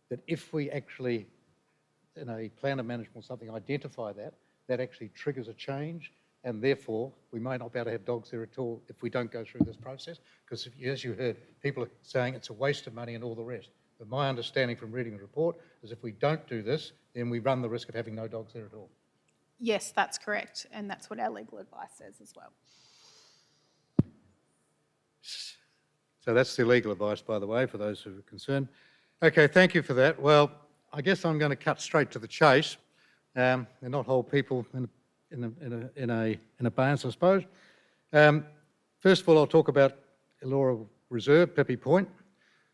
that if we actually in a plan of management or something, identify that actually triggers a change, and therefore we may not be able to have dogs there at all if we don't go through this process, because as you heard, people are saying it's a waste of money and all the rest. But my understanding from reading the report is if we don't do this, then we run the risk of having no dogs there at all. Yes, that's correct, and that's what our legal advice says as well. So that's the legal advice, by the way, for those who are concerned. Okay, thank you for that. Well, I guess I'm going to cut straight to the chase and not hold people in a abeyance, I suppose. First of all, I'll talk about Elora Reserve, Pippi Point.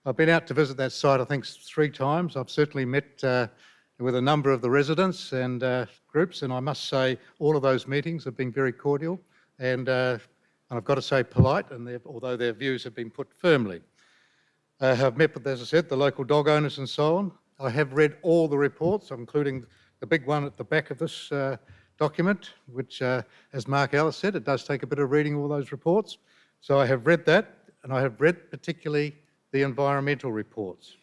I've been out to visit that site, I think, 3 times. I've certainly met with a number of the residents and groups, and I must say all of those meetings have been very cordial and I've got to say polite, and although their views have been put firmly. I have met with, as I said, the local dog owners and so on. I have read all the reports, including the big one at the back of this document, which, as Mark Ellis said, it does take a bit of reading all those reports. So I have read that, and I have read particularly the environmental reports.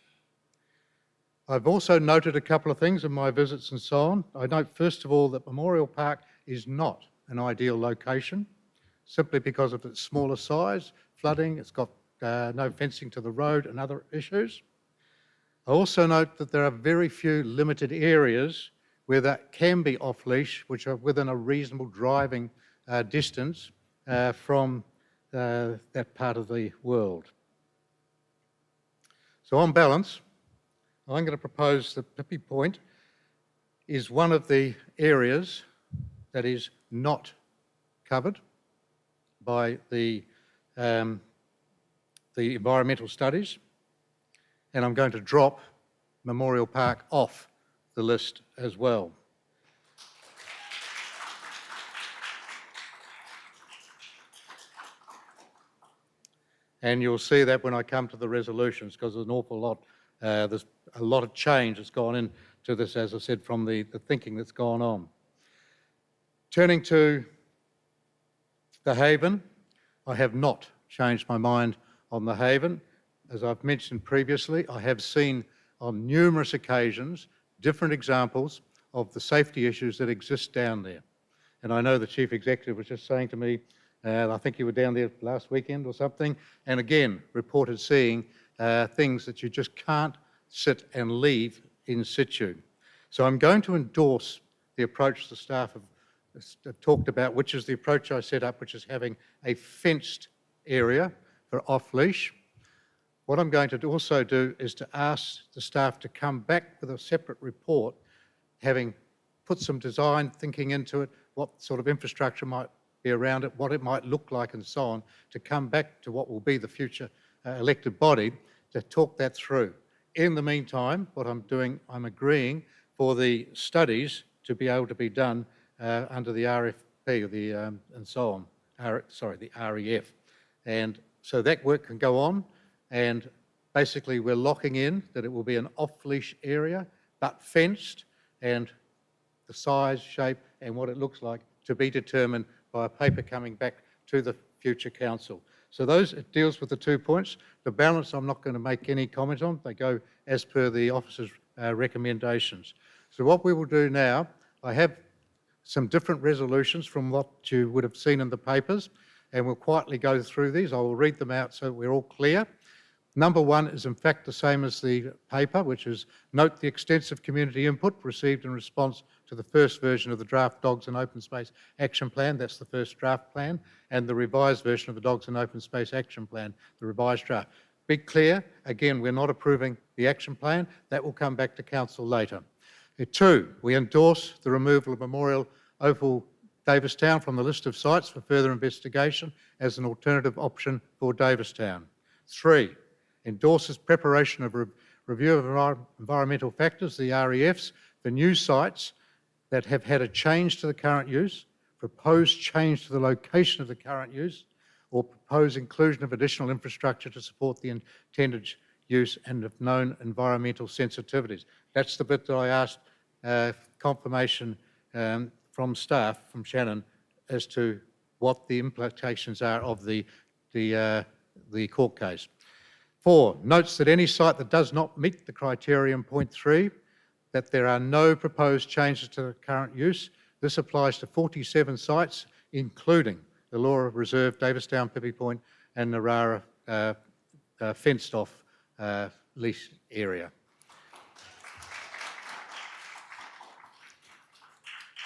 I've also noted a couple of things in my visits and so on. I note, first of all, that Memorial Park is not an ideal location, simply because of its smaller size, flooding, it's got no fencing to the road and other issues. I also note that there are very few limited areas where that can be off-leash, which are within a reasonable driving distance from that part of the world. So on balance, I'm going to propose that Pippi Point is one of the areas that is not covered by the environmental studies, and I'm going to drop Memorial Park off the list as well. And you'll see that when I come to the resolutions, because there's an awful lot, there's a lot of change that's gone into this, as I said, from the thinking that's gone on. Turning to the Haven, I have not changed my mind on the Haven. As I've mentioned previously, I have seen on numerous occasions different examples of the safety issues that exist down there. And I know the Chief Executive was just saying to me, I think you were down there last weekend or something, and again reported seeing things that you just can't sit and leave in situ. So I'm going to endorse the approach the staff have talked about, which is the approach I set up, which is having a fenced area for off-leash. What I'm going to also do is to ask the staff to come back with a separate report, having put some design thinking into it, what sort of infrastructure might be around it, what it might look like and so on, to come back to what will be the future elected body to talk that through. In the meantime, what I'm doing, I'm agreeing for the studies to be able to be done under the RFP or the and so on, the REF. And so that work can go on, and basically we're locking in that it will be an off-leash area, but fenced, and the size, shape, and what it looks like to be determined by a paper coming back to the future council. So it deals with the 2 points. The balance I'm not going to make any comment on. They go as per the officer's recommendations. So what we will do now, I have some different resolutions from what you would have seen in the papers, and we'll quietly go through these. I will read them out so we're all clear. Number 1 is in fact the same as the paper, which is note the extensive community input received in response to the first version of the draft Dogs and Open Space Action Plan. That's the first draft plan, and the revised version of the Dogs and Open Space Action Plan, the revised draft. Be clear, again, we're not approving the action plan. That will come back to council later. 2, we endorse the removal of Memorial Oval Davistown from the list of sites for further investigation as an alternative option for Davistown. 3, endorses preparation of review of environmental factors, the REFs, for new sites that have had a change to the current use, proposed change to the location of the current use, or proposed inclusion of additional infrastructure to support the intended use and of known environmental sensitivities. That's the bit that I asked confirmation from staff, from Shannon, as to what the implications are of the court case. 4, notes that any site that does not meet the criterion point 3, that there are no proposed changes to the current use. This applies to 47 sites, including the Laura Reserve, Davistown, Pippi Point and Narara fenced-off lease area.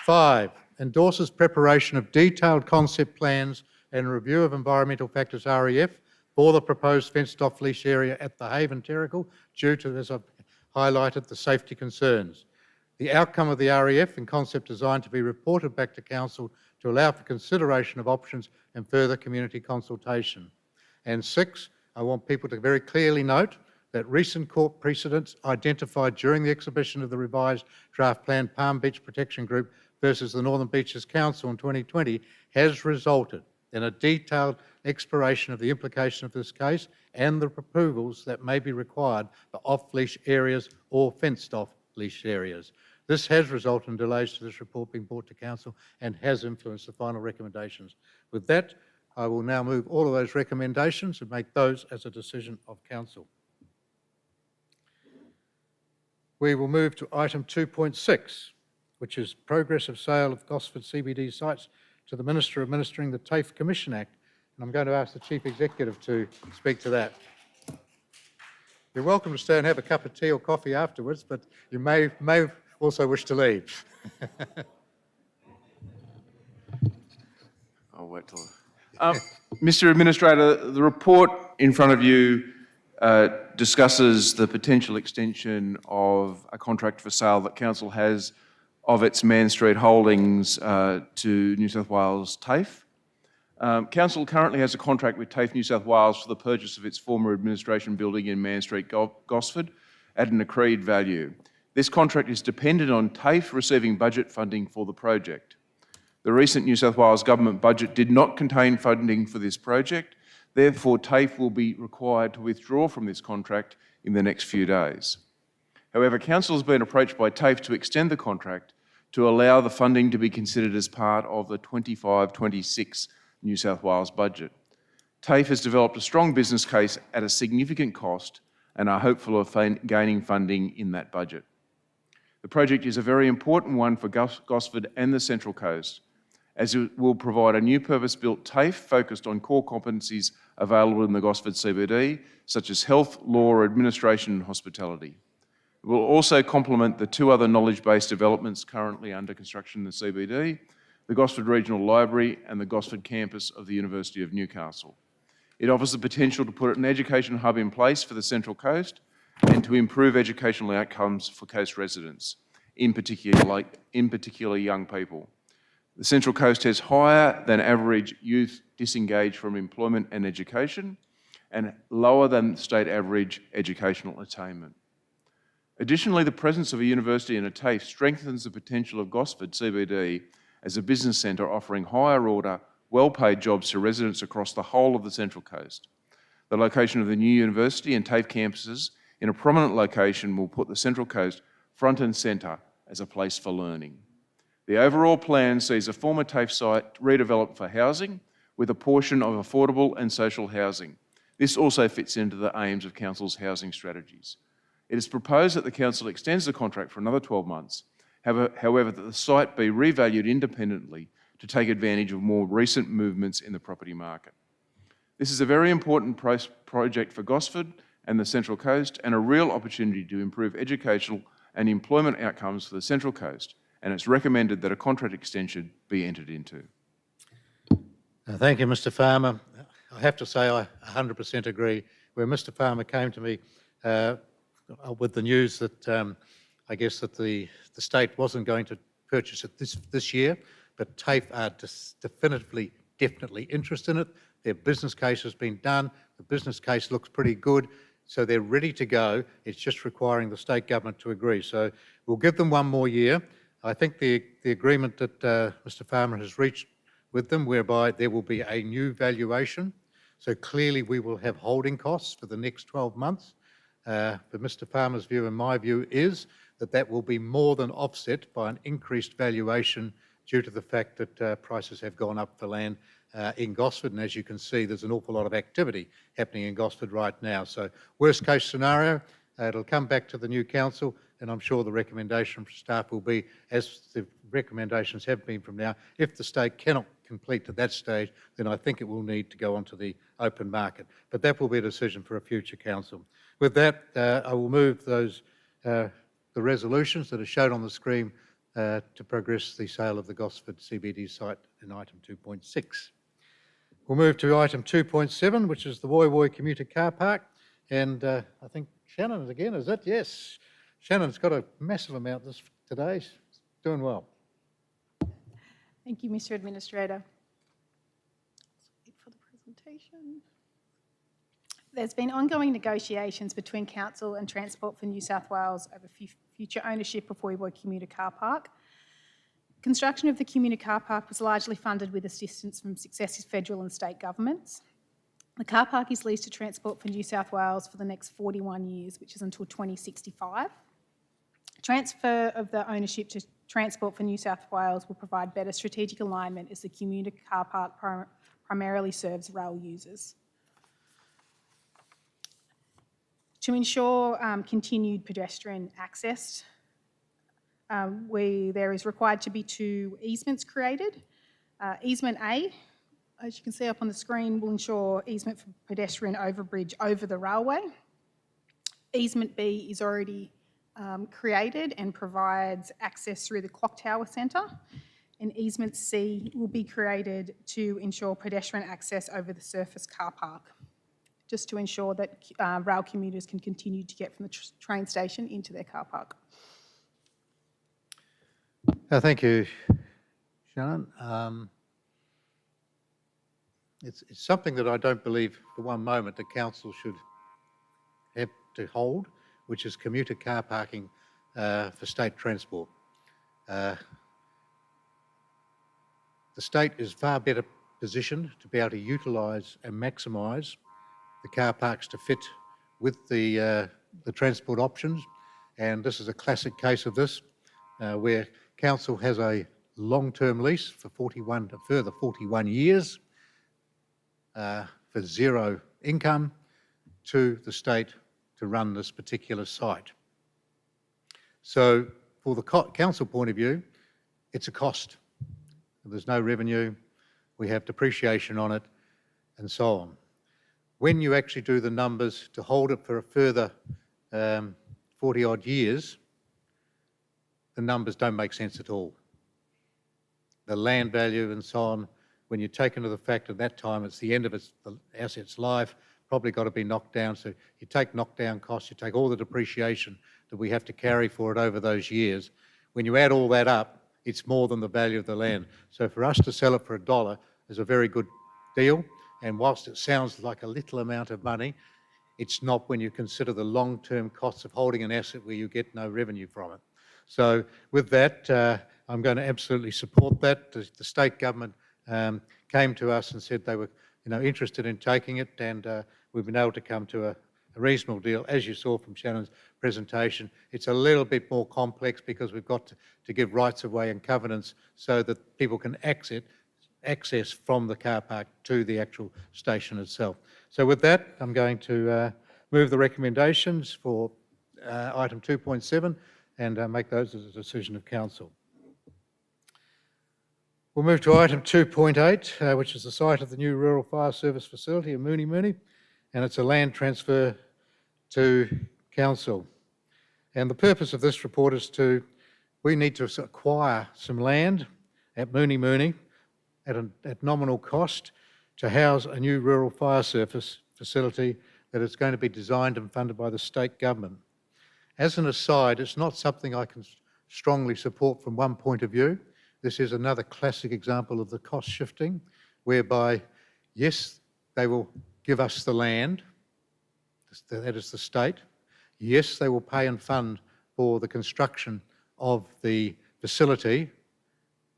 5, endorses preparation of detailed concept plans and review of environmental factors REF for the proposed fenced-off lease area at the Haven Terrigal due to, as I've highlighted, the safety concerns. The outcome of the REF and concept design to be reported back to Council to allow for consideration of options and further community consultation. And 6, I want people to very clearly note that recent court precedents identified during the exhibition of the revised draft plan Palm Beach Protection Group versus the Northern Beaches Council in 2020 has resulted in a detailed exploration of the implication of this case and the approvals that may be required for off-leash areas or fenced-off leash areas. This has resulted in delays to this report being brought to Council and has influenced the final recommendations. With that, I will now move all of those recommendations and make those as a decision of Council. We will move to item 2.6, which is progress of sale of Gosford CBD sites to the Minister administering the TAFE Commission Act. And I'm going to ask the Chief Executive to speak to that. You're welcome to stay and have a cup of tea or coffee afterwards, but you may also wish to leave. I'll wait till... Mr Administrator, the report in front of you discusses the potential extension of a contract for sale that Council has of its Man Street holdings to New South Wales TAFE. Council currently has a contract with TAFE New South Wales for the purchase of its former administration building in Man Street, Gosford, at an agreed value. This contract is dependent on TAFE receiving budget funding for the project. The recent New South Wales government budget did not contain funding for this project, therefore TAFE will be required to withdraw from this contract in the next few days. However, Council has been approached by TAFE to extend the contract to allow the funding to be considered as part of the 25-26 New South Wales budget. TAFE has developed a strong business case at a significant cost and are hopeful of gaining funding in that budget. The project is a very important one for Gosford and the Central Coast, as it will provide a new purpose-built TAFE focused on core competencies available in the Gosford CBD, such as health, law, administration and hospitality. It will also complement the 2 other knowledge-based developments currently under construction in the CBD, the Gosford Regional Library and the Gosford campus of the University of Newcastle. It offers the potential to put an education hub in place for the Central Coast and to improve educational outcomes for coast residents, in particular young people. The Central Coast has higher than average youth disengaged from employment and education and lower than state average educational attainment. Additionally, the presence of a university and a TAFE strengthens the potential of Gosford CBD as a business centre offering higher order, well-paid jobs to residents across the whole of the Central Coast. The location of the new university and TAFE campuses in a prominent location will put the Central Coast front and centre as a place for learning. The overall plan sees a former TAFE site redeveloped for housing with a portion of affordable and social housing. This also fits into the aims of Council's housing strategies. It is proposed that the Council extends the contract for another 12 months, however, that the site be revalued independently to take advantage of more recent movements in the property market. This is a very important project for Gosford and the Central Coast and a real opportunity to improve educational and employment outcomes for the Central Coast, and it's recommended that a contract extension be entered into. Thank you, Mr Farmer. I have to say I 100% agree. Where Mr Farmer came to me with the news that I guess that the state wasn't going to purchase it this year, but TAFE are definitely interested in it. Their business case has been done. The business case looks pretty good, so they're ready to go. It's just requiring the state government to agree. So we'll give them 1 more year. I think the agreement that Mr Farmer has reached with them, whereby there will be a new valuation. So clearly we will have holding costs for the next 12 months. But Mr Farmer's view and my view is that that will be more than offset by an increased valuation due to the fact that prices have gone up for land in Gosford. And as you can see, there's an awful lot of activity happening in Gosford right now. So worst case scenario, it'll come back to the new council and I'm sure the recommendation from staff will be, as the recommendations have been from now, if the state cannot complete to that stage, then I think it will need to go onto the open market. But that will be a decision for a future council. With that, I will move those the resolutions that are shown on the screen to progress the sale of the Gosford CBD site in item 2.6. We'll move to item 2.7, which is the Woy Woy Commuter Car Park. And I think Shannon again, is it? Yes. Shannon's got a massive amount this today. She's doing well. Thank you, Mr. Administrator. Let's wait for the presentation. There's been ongoing negotiations between Council and Transport for New South Wales over future ownership of Woy Woy Commuter Car Park. Construction of the commuter car park was largely funded with assistance from successive federal and state governments. The car park is leased to Transport for New South Wales for the next 41 years, which is until 2065. Transfer of the ownership to Transport for New South Wales will provide better strategic alignment as the commuter car park primarily serves rail users. To ensure continued pedestrian access, there is required to be 2 easements created. Easement A, as you can see up on the screen, will ensure easement for pedestrian overbridge over the railway. Easement B is already created and provides access through the Clock Tower Centre. And easement C will be created to ensure pedestrian access over the surface car park, just to ensure that rail commuters can continue to get from the train station into their car park. Thank you, Shannon. It's something that I don't believe for one moment the council should have to hold, which is commuter car parking for state transport. The state is far better positioned to be able to utilise and maximise the car parks to fit with the transport options, and this is a classic case of this, where council has a long-term lease for a further 41 years for zero income to the state to run this particular site. So for the council point of view, it's a cost. There's no revenue, we have depreciation on it, and so on. When you actually do the numbers to hold it for a further 40 odd years, the numbers don't make sense at all. The land value and so on, when you take into the fact at that time it's the end of the asset's life, probably got to be knocked down. So you take knockdown costs, you take all the depreciation that we have to carry for it over those years. When you add all that up, it's more than the value of the land. So for us to sell it for $1 is a very good deal. And whilst it sounds like a little amount of money, it's not when you consider the long-term costs of holding an asset where you get no revenue from it. So with that, I'm going to absolutely support that. The state government came to us and said they were interested in taking it, and we've been able to come to a reasonable deal. As you saw from Shannon's presentation, it's a little bit more complex because we've got to give rights of way and covenants so that people can access from the car park to the actual station itself. So with that, I'm going to move the recommendations for item 2.7 and make those as a decision of council. We'll move to item 2.8, which is the site of the new Rural Fire Service facility in Mooney, and it's a land transfer to council. And the purpose of this report is we need to acquire some land at Mooney at nominal cost to house a new rural fire service facility that is going to be designed and funded by the state government. As an aside, it's not something I can strongly support from one point of view. This is another classic example of the cost shifting, whereby, yes, they will give us the land, that is the state. Yes, they will pay and fund for the construction of the facility,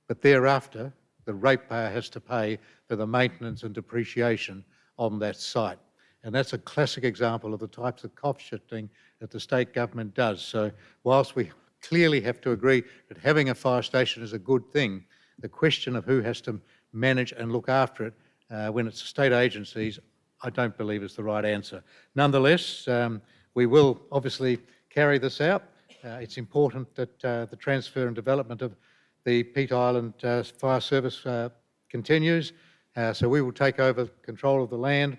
but thereafter, the ratepayer has to pay for the maintenance and depreciation on that site. And that's a classic example of the types of cost shifting that the state government does. So whilst we clearly have to agree that having a fire station is a good thing, the question of who has to manage and look after it when it's state agencies, I don't believe is the right answer. Nonetheless, we will obviously carry this out. It's important that the transfer and development of the Peat Island Fire Service continues. So we will take over control of the land,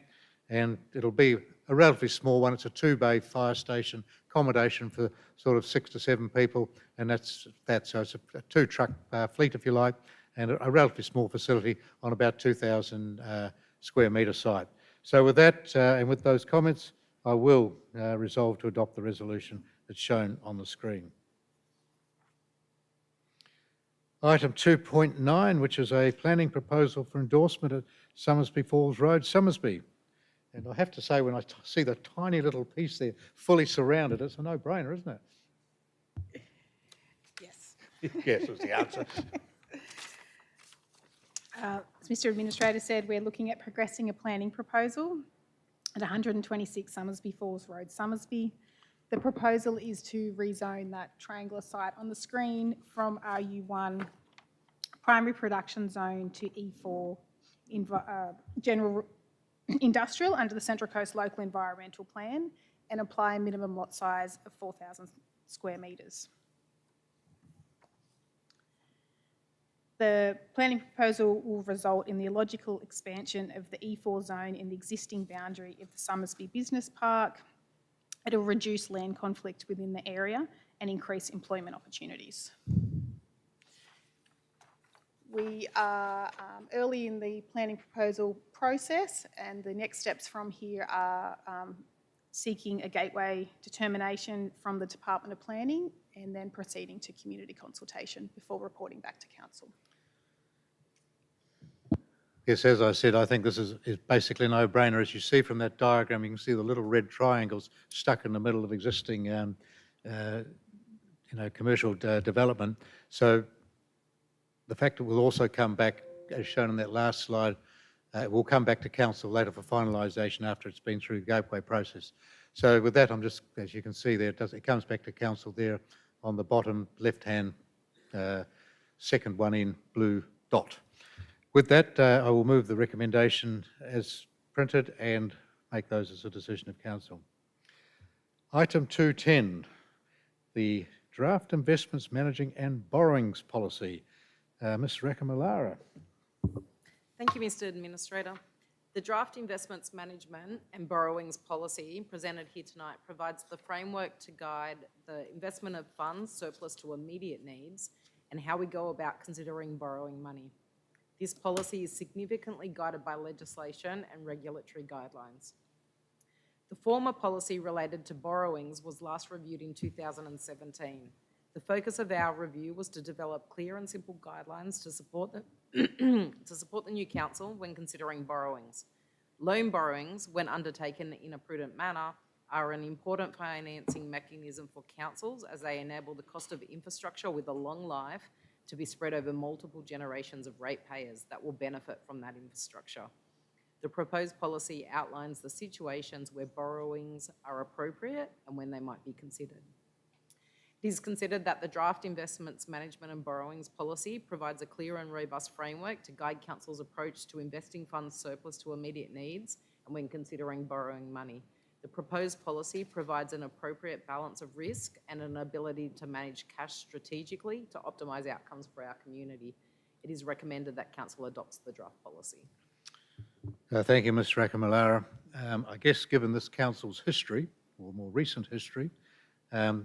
and it'll be a relatively small one. It's a 2-bay fire station, accommodation for sort of 6 to 7 people, and that's that. So it's a 2-truck fleet, if you like, and a relatively small facility on about 2,000 square metre site. So with that, and with those comments, I will resolve to adopt the resolution that's shown on the screen. Item 2.9, which is a planning proposal for endorsement at Summersby Falls Road, Summersby. And I have to say, when I see the tiny little piece there, fully surrounded, it's a no-brainer, isn't it? Yes. Yes, was the answer. As Mr Administrator said, we're looking at progressing a planning proposal at 126 Summersby Falls Road, Summersby. The proposal is to rezone that triangular site on the screen from RU1 primary production zone to E4 general industrial under the Central Coast Local Environmental Plan and apply a minimum lot size of 4,000 square metres. The planning proposal will result in the illogical expansion of the E4 zone in the existing boundary of the Summersby Business Park. It will reduce land conflict within the area and increase employment opportunities. We are early in the planning proposal process, and the next steps from here are seeking a gateway determination from the Department of Planning and then proceeding to community consultation before reporting back to Council. Yes, as I said, I think this is basically a no-brainer. As you see from that diagram, you can see the little red triangles stuck in the middle of existing, commercial development. So the fact that we'll also come back, as shown in that last slide, we'll come back to council later for finalisation after it's been through the gateway process. So with that, I'm just, as you can see there, it comes back to council there on the bottom left-hand second one in blue dot. With that, I will move the recommendation as printed and make those as a decision of council. Item 2.10, the Draft Investments Managing and Borrowings Policy. Ms. Rakamallara. Thank you, Mr Administrator. The Draft Investments Management and Borrowings Policy presented here tonight provides the framework to guide the investment of funds surplus to immediate needs and how we go about considering borrowing money. This policy is significantly guided by legislation and regulatory guidelines. The former policy related to borrowings was last reviewed in 2017. The focus of our review was to develop clear and simple guidelines to support the new council when considering borrowings. Loan borrowings, when undertaken in a prudent manner, are an important financing mechanism for councils as they enable the cost of infrastructure with a long life to be spread over multiple generations of ratepayers that will benefit from that infrastructure. The proposed policy outlines the situations where borrowings are appropriate and when they might be considered. It is considered that the Draft Investments Management and Borrowings Policy provides a clear and robust framework to guide council's approach to investing funds surplus to immediate needs and when considering borrowing money. The proposed policy provides an appropriate balance of risk and an ability to manage cash strategically to optimise outcomes for our community. It is recommended that council adopts the draft policy. Thank you, Ms. Rakamallara. I guess given this council's history, or more recent history,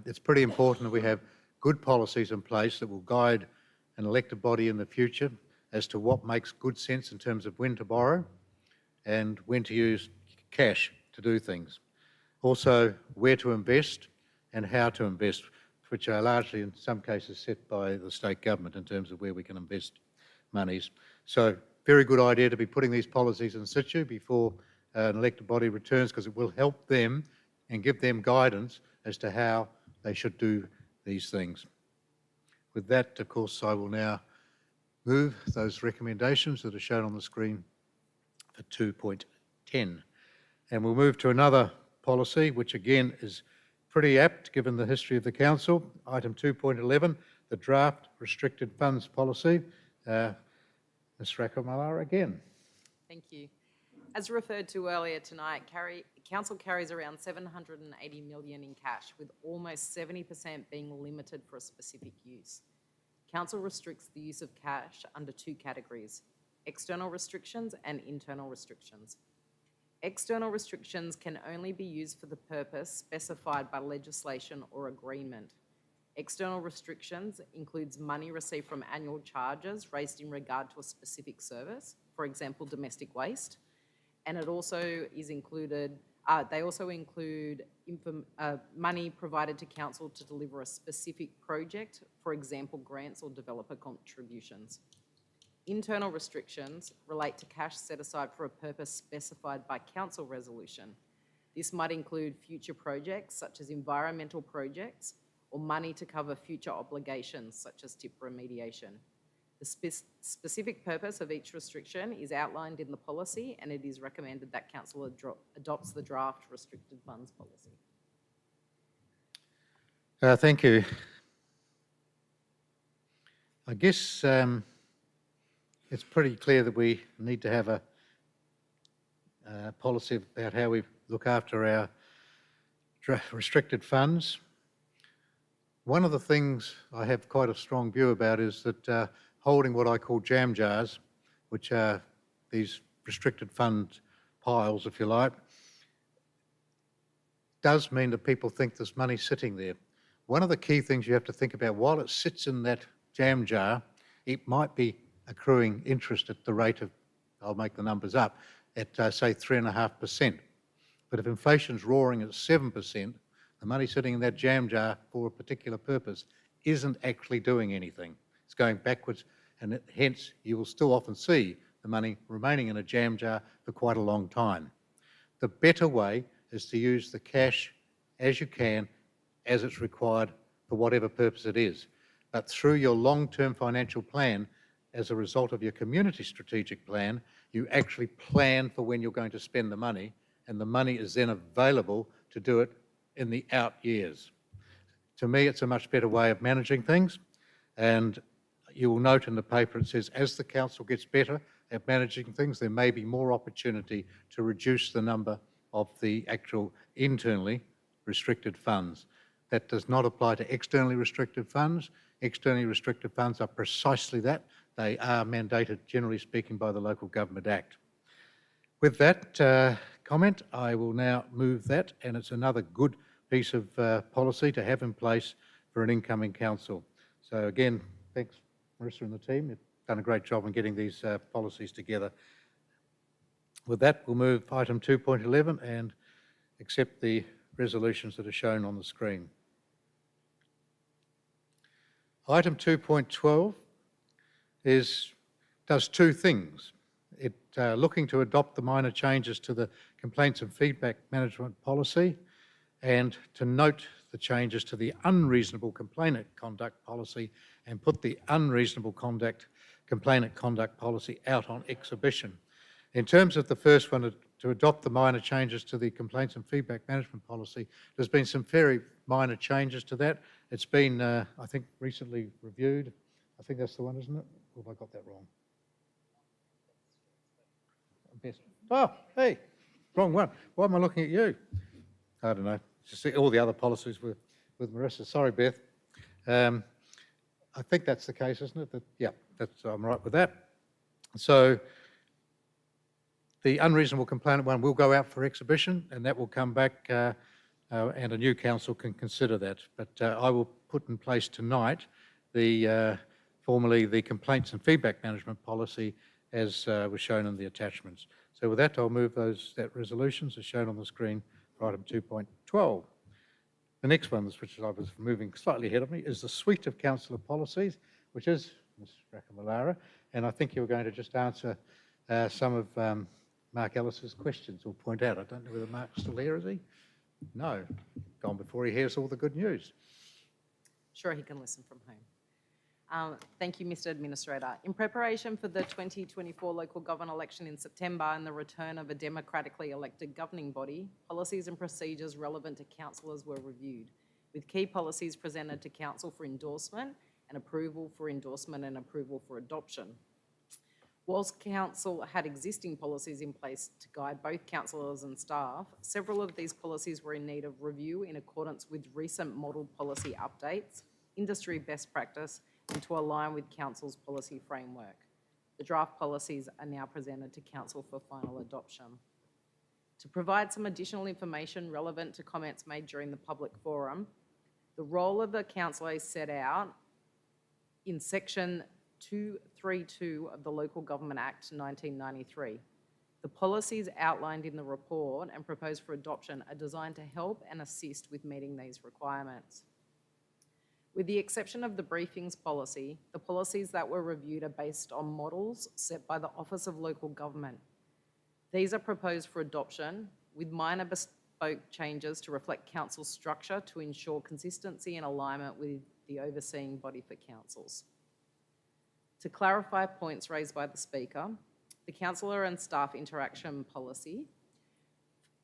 it's pretty important that we have good policies in place that will guide an elected body in the future as to what makes good sense in terms of when to borrow and when to use cash to do things. Also, where to invest and how to invest, which are largely in some cases set by the state government in terms of where we can invest monies. So, very good idea to be putting these policies in situ before an elected body returns, because it will help them and give them guidance as to how they should do these things. With that, of course, I will now move those recommendations that are shown on the screen for 2.10. And we'll move to another policy, which again is pretty apt given the history of the council. Item 2.11, the Draft Restricted Funds Policy. Ms. Rakamallara again. Thank you. As referred to earlier tonight, Council carries around 780 million in cash, with almost 70% being limited for a specific use. Council restricts the use of cash under two categories: external restrictions and internal restrictions. External restrictions can only be used for the purpose specified by legislation or agreement. External restrictions includes money received from annual charges raised in regard to a specific service, for example, domestic waste, and it also is included, they also include money provided to council to deliver a specific project, for example, grants or developer contributions. Internal restrictions relate to cash set aside for a purpose specified by council resolution. This might include future projects such as environmental projects or money to cover future obligations such as tip remediation. The specific purpose of each restriction is outlined in the policy, and it is recommended that council adopts the draft restricted funds policy. Thank you. I guess it's pretty clear that we need to have a policy about how we look after our restricted funds. One of the things I have quite a strong view about is that holding what I call jam jars, which are these restricted fund piles, if you like, does mean that people think there's money sitting there. One of the key things you have to think about, while it sits in that jam jar, it might be accruing interest at the rate of, I'll make the numbers up, at say 3.5%. But if inflation's roaring at 7%, the money sitting in that jam jar for a particular purpose isn't actually doing anything. It's going backwards, and hence you will still often see the money remaining in a jam jar for quite a long time. The better way is to use the cash as you can, as it's required for whatever purpose it is. But through your long-term financial plan, as a result of your community strategic plan, you actually plan for when you're going to spend the money, and the money is then available to do it in the out years. To me, it's a much better way of managing things, and you will note in the paper it says, as the council gets better at managing things, there may be more opportunity to reduce the number of the actual internally restricted funds. That does not apply to externally restricted funds. Externally restricted funds are precisely that. They are mandated, generally speaking, by the Local Government Act. With that comment, I will now move that, and it's another good piece of policy to have in place for an incoming council. So again, thanks Marissa and the team. You've done a great job in getting these policies together. With that, we'll move item 2.11 and accept the resolutions that are shown on the screen. Item 2.12 does two things. It looking to adopt the minor changes to the complaints and feedback management policy, and to note the changes to the unreasonable complainant conduct policy and put the unreasonable complainant conduct policy out on exhibition. In terms of the first one, to adopt the minor changes to the complaints and feedback management policy, there's been some very minor changes to that. It's been, I think, recently reviewed. I think that's the one, isn't it? Or have I got that wrong? Oh, hey, wrong one. Why am I looking at you? I don't know. Just all the other policies were with Marissa. Sorry, Beth. I think that's the case, isn't it? Yeah, I'm right with that. So the unreasonable complainant one will go out for exhibition, and that will come back, and a new council can consider that. But I will put in place tonight formally the complaints and feedback management policy as was shown in the attachments. So with that, I'll move that resolutions as shown on the screen for item 2.12. The next one, which I was moving slightly ahead of me, is the suite of councillor policies, which is Ms. Rakamallara, and I think you were going to just answer some of Mark Ellis's questions, or point out. I don't know whether Mark's still here, is he? No, gone before he hears all the good news. Sure, he can listen from home. Thank you, Mr. Administrator. In preparation for the 2024 local government election in September and the return of a democratically elected governing body, policies and procedures relevant to councillors were reviewed, with key policies presented to council for endorsement and approval for endorsement and approval for adoption. Whilst council had existing policies in place to guide both councillors and staff, several of these policies were in need of review in accordance with recent model policy updates, industry best practice, and to align with council's policy framework. The draft policies are now presented to council for final adoption. To provide some additional information relevant to comments made during the public forum, the role of the councillor is set out in section 232 of the Local Government Act 1993. The policies outlined in the report and proposed for adoption are designed to help and assist with meeting these requirements. With the exception of the briefings policy, the policies that were reviewed are based on models set by the Office of Local Government. These are proposed for adoption with minor bespoke changes to reflect council structure to ensure consistency and alignment with the overseeing body for councils. To clarify points raised by the Speaker, the councillor and staff interaction policy,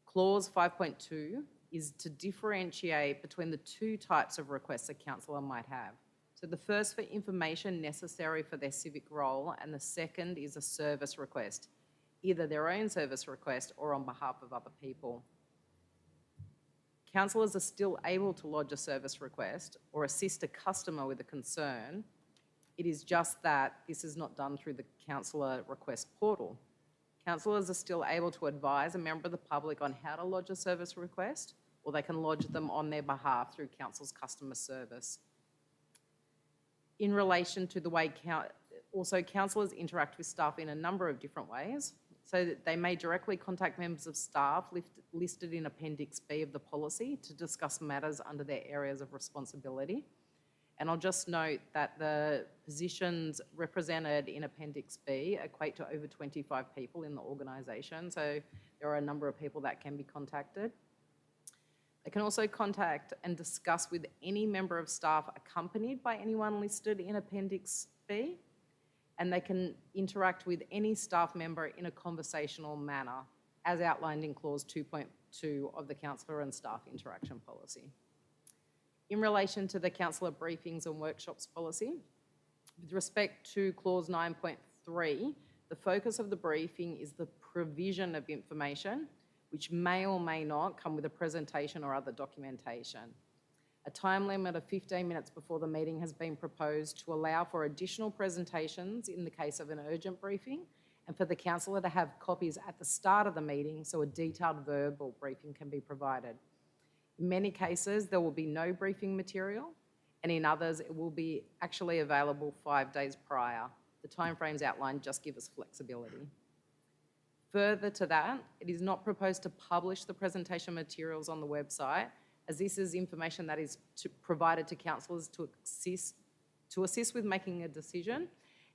clause 5.2, is to differentiate between the two types of requests a councillor might have. So the first for information necessary for their civic role, and the second is a service request, either their own service request or on behalf of other people. Councillors are still able to lodge a service request or assist a customer with a concern. It is just that this is not done through the councillor request portal. Councillors are still able to advise a member of the public on how to lodge a service request, or they can lodge them on their behalf through council's customer service. In relation to the way also councillors interact with staff in a number of different ways, so that they may directly contact members of staff listed in Appendix B of the policy to discuss matters under their areas of responsibility. And I'll just note that the positions represented in Appendix B equate to over 25 people in the organisation, so there are a number of people that can be contacted. They can also contact and discuss with any member of staff accompanied by anyone listed in Appendix B, and they can interact with any staff member in a conversational manner, as outlined in clause 2.2 of the councillor and staff interaction policy. In relation to the councillor briefings and workshops policy, with respect to clause 9.3, the focus of the briefing is the provision of information, which may or may not come with a presentation or other documentation. A time limit of 15 minutes before the meeting has been proposed to allow for additional presentations in the case of an urgent briefing, and for the councillor to have copies at the start of the meeting so a detailed verbal briefing can be provided. In many cases, there will be no briefing material, and in others, it will be actually available 5 days prior. The timeframes outlined just give us flexibility. Further to that, it is not proposed to publish the presentation materials on the website, as this is information that is provided to councillors to assist with making a decision,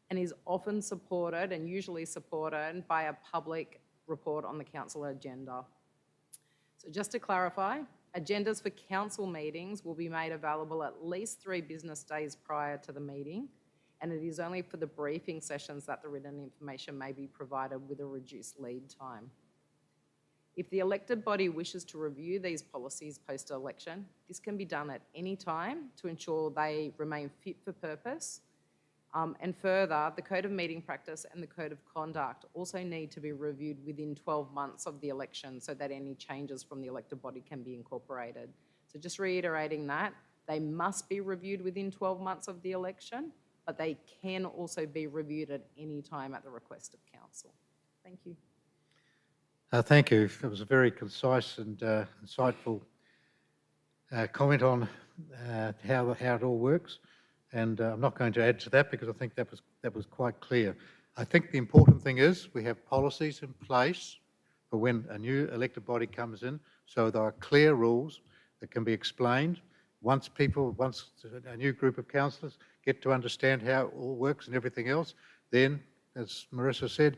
and is often supported and usually supported by a public report on the council agenda. So just to clarify, agendas for council meetings will be made available at least 3 business days prior to the meeting, and it is only for the briefing sessions that the written information may be provided with a reduced lead time. If the elected body wishes to review these policies post-election, this can be done at any time to ensure they remain fit for purpose. And further, the Code of Meeting Practice and the Code of Conduct also need to be reviewed within 12 months of the election so that any changes from the elected body can be incorporated. So just reiterating that, they must be reviewed within 12 months of the election, but they can also be reviewed at any time at the request of council. Thank you. Thank you. It was a very concise and insightful comment on how it all works. And I'm not going to add to that because I think that was quite clear. I think the important thing is we have policies in place for when a new elected body comes in, so there are clear rules that can be explained. Once a new group of councillors get to understand how it all works and everything else, then, as Marissa said,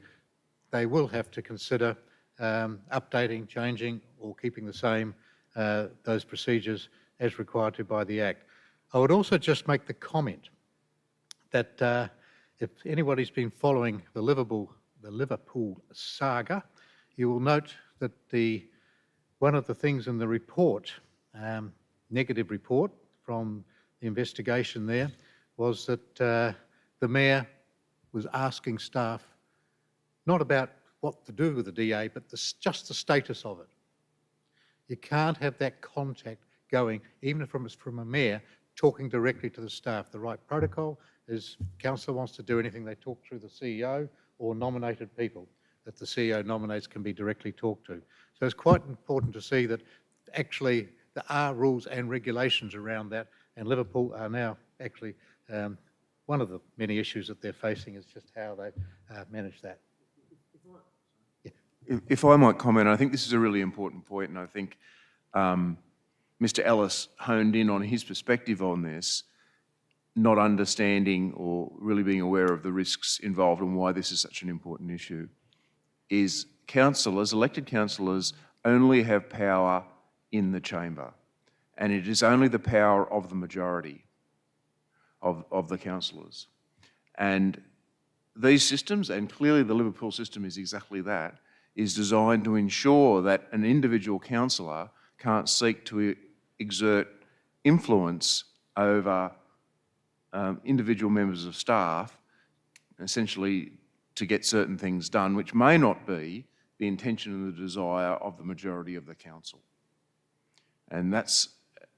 they will have to consider updating, changing, or keeping the same those procedures as required to by the Act. I would also just make the comment that if anybody's been following the Liverpool saga, you will note that one of the things in the report, negative report from the investigation there, was that the Mayor was asking staff not about what to do with the DA, but just the status of it. You can't have that contact going, even if it's from a mayor, talking directly to the staff. The right protocol is council wants to do anything, they talk through the CEO or nominated people that the CEO nominates can be directly talked to. So it's quite important to see that actually there are rules and regulations around that, and Liverpool are now actually one of the many issues that they're facing is just how they manage that. If I might comment, I think this is a really important point, and I think Mr. Ellis honed in on his perspective on this, not understanding or really being aware of the risks involved and why this is such an important issue, is councillors, elected councillors, only have power in the chamber, and it is only the power of the majority of the councillors. And these systems, and clearly the Liverpool system is exactly that, is designed to ensure that an individual councillor can't seek to exert influence over individual members of staff, essentially to get certain things done, which may not be the intention and the desire of the majority of the council. And that's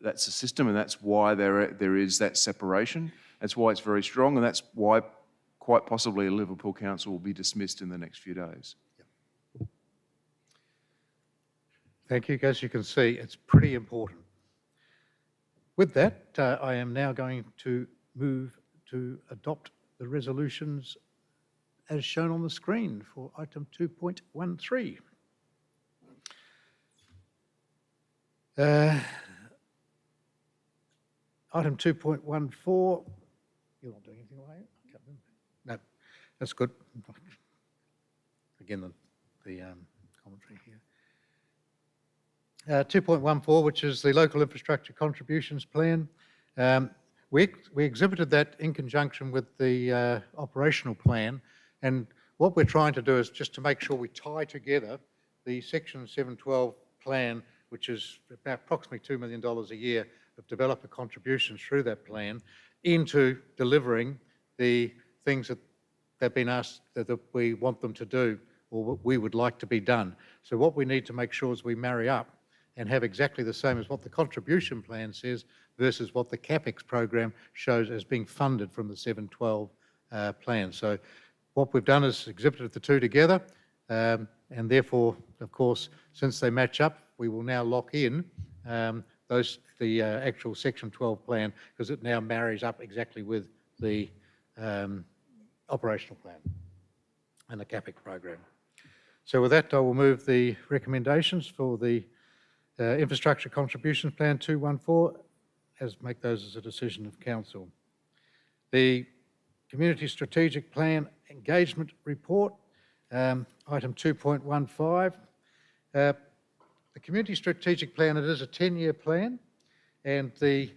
a system, and that's why there is that separation. That's why it's very strong, and that's why quite possibly a Liverpool council will be dismissed in the next few days. Thank you. As you can see, it's pretty important. With that, I am now going to move to adopt the resolutions as shown on the screen for item 2.13. Item 2.14, you're not doing anything, are you? I can't remember. No, that's good. Again, the commentary here. 2.14, which is the local infrastructure contributions plan. We exhibited that in conjunction with the operational plan, and what we're trying to do is just to make sure we tie together the Section 712 plan, which is about approximately $2 million a year of developer contributions through that plan, into delivering the things that they've been asked that we want them to do or what we would like to be done. So what we need to make sure is we marry up and have exactly the same as what the contribution plan says versus what the CAPEX program shows as being funded from the 712 plan. So what we've done is exhibited the two together, and therefore, of course, since they match up, we will now lock in the actual Section 12 plan because it now marries up exactly with the operational plan and the CAPEX program. So with that, I will move the recommendations for the Infrastructure Contributions Plan 214, make those as a decision of council. The Community Strategic Plan Engagement Report, item 2.15. The Community Strategic Plan, it is a 10-year plan, and the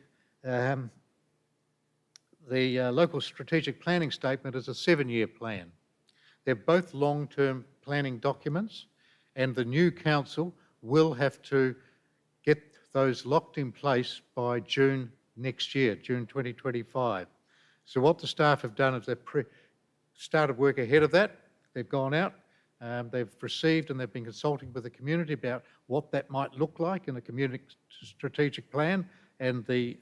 Local Strategic Planning Statement is a 7-year plan. They're both long-term planning documents, and the new council will have to get those locked in place by June next year, June 2025. So what the staff have done is they've started work ahead of that. They've gone out, they've received and they've been consulting with the community about what that might look like in a community strategic plan and the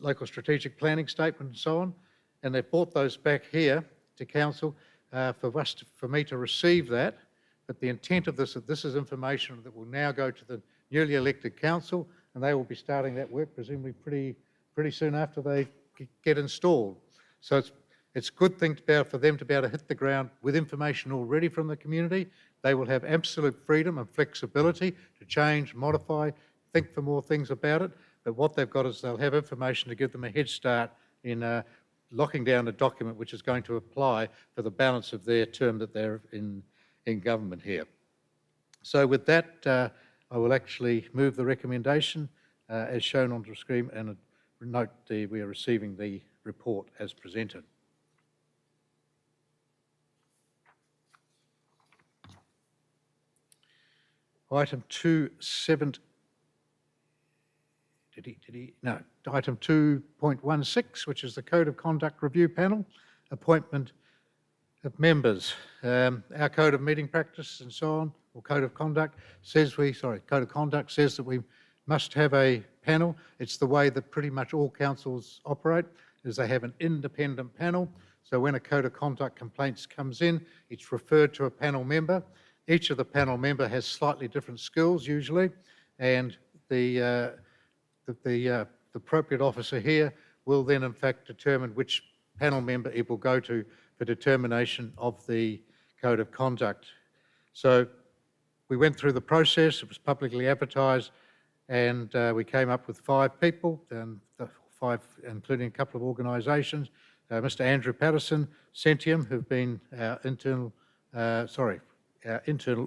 local strategic planning statement and so on. And they've brought those back here to council for me to receive that. But the intent of this is information that will now go to the newly elected council, and they will be starting that work presumably pretty soon after they get installed. So it's a good thing for them to be able to hit the ground with information already from the community. They will have absolute freedom and flexibility to change, modify, think for more things about it. But what they've got is they'll have information to give them a head start in locking down a document which is going to apply for the balance of their term that they're in government here. So with that, I will actually move the recommendation as shown on the screen and note we are receiving the report as presented. Item 2.16, which is the Code of Conduct Review Panel, appointment of members. Our code of meeting practice and so on, or code of conduct says code of conduct says that we must have a panel. It's the way that pretty much all councils operate, is they have an independent panel. So when a code of conduct complaints comes in, it's referred to a panel member. Each of the panel member has slightly different skills usually, and the appropriate officer here will then in fact determine which panel member it will go to for determination of the code of conduct. So we went through the process, it was publicly advertised, and we came up with 5 people, and 5 including a couple of organisations. Mr Andrew Patterson, Centium, who've been our internal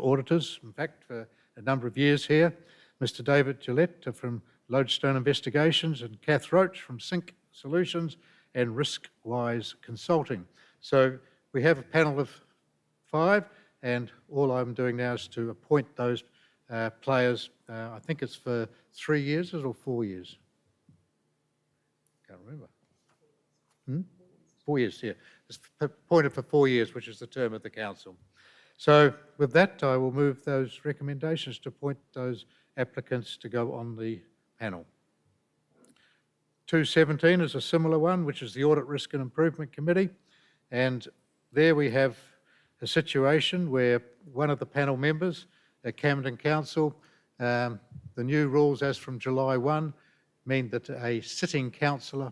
auditors, in fact, for a number of years here. Mr David Gillette from Lodestone Investigations, and Kath Roach from Sync Solutions and Riskwise Consulting. So we have a panel of 5, and all I'm doing now is to appoint those players. I think it's for 3 years or 4 years. Can't remember. 4 years, yeah. It's appointed for 4 years, which is the term of the council. So with that, I will move those recommendations to appoint those applicants to go on the panel. 217 is a similar one, which is the Audit Risk and Improvement Committee. And there we have a situation where one of the panel members at Camden Council, the new rules as from July 1 mean that a sitting councillor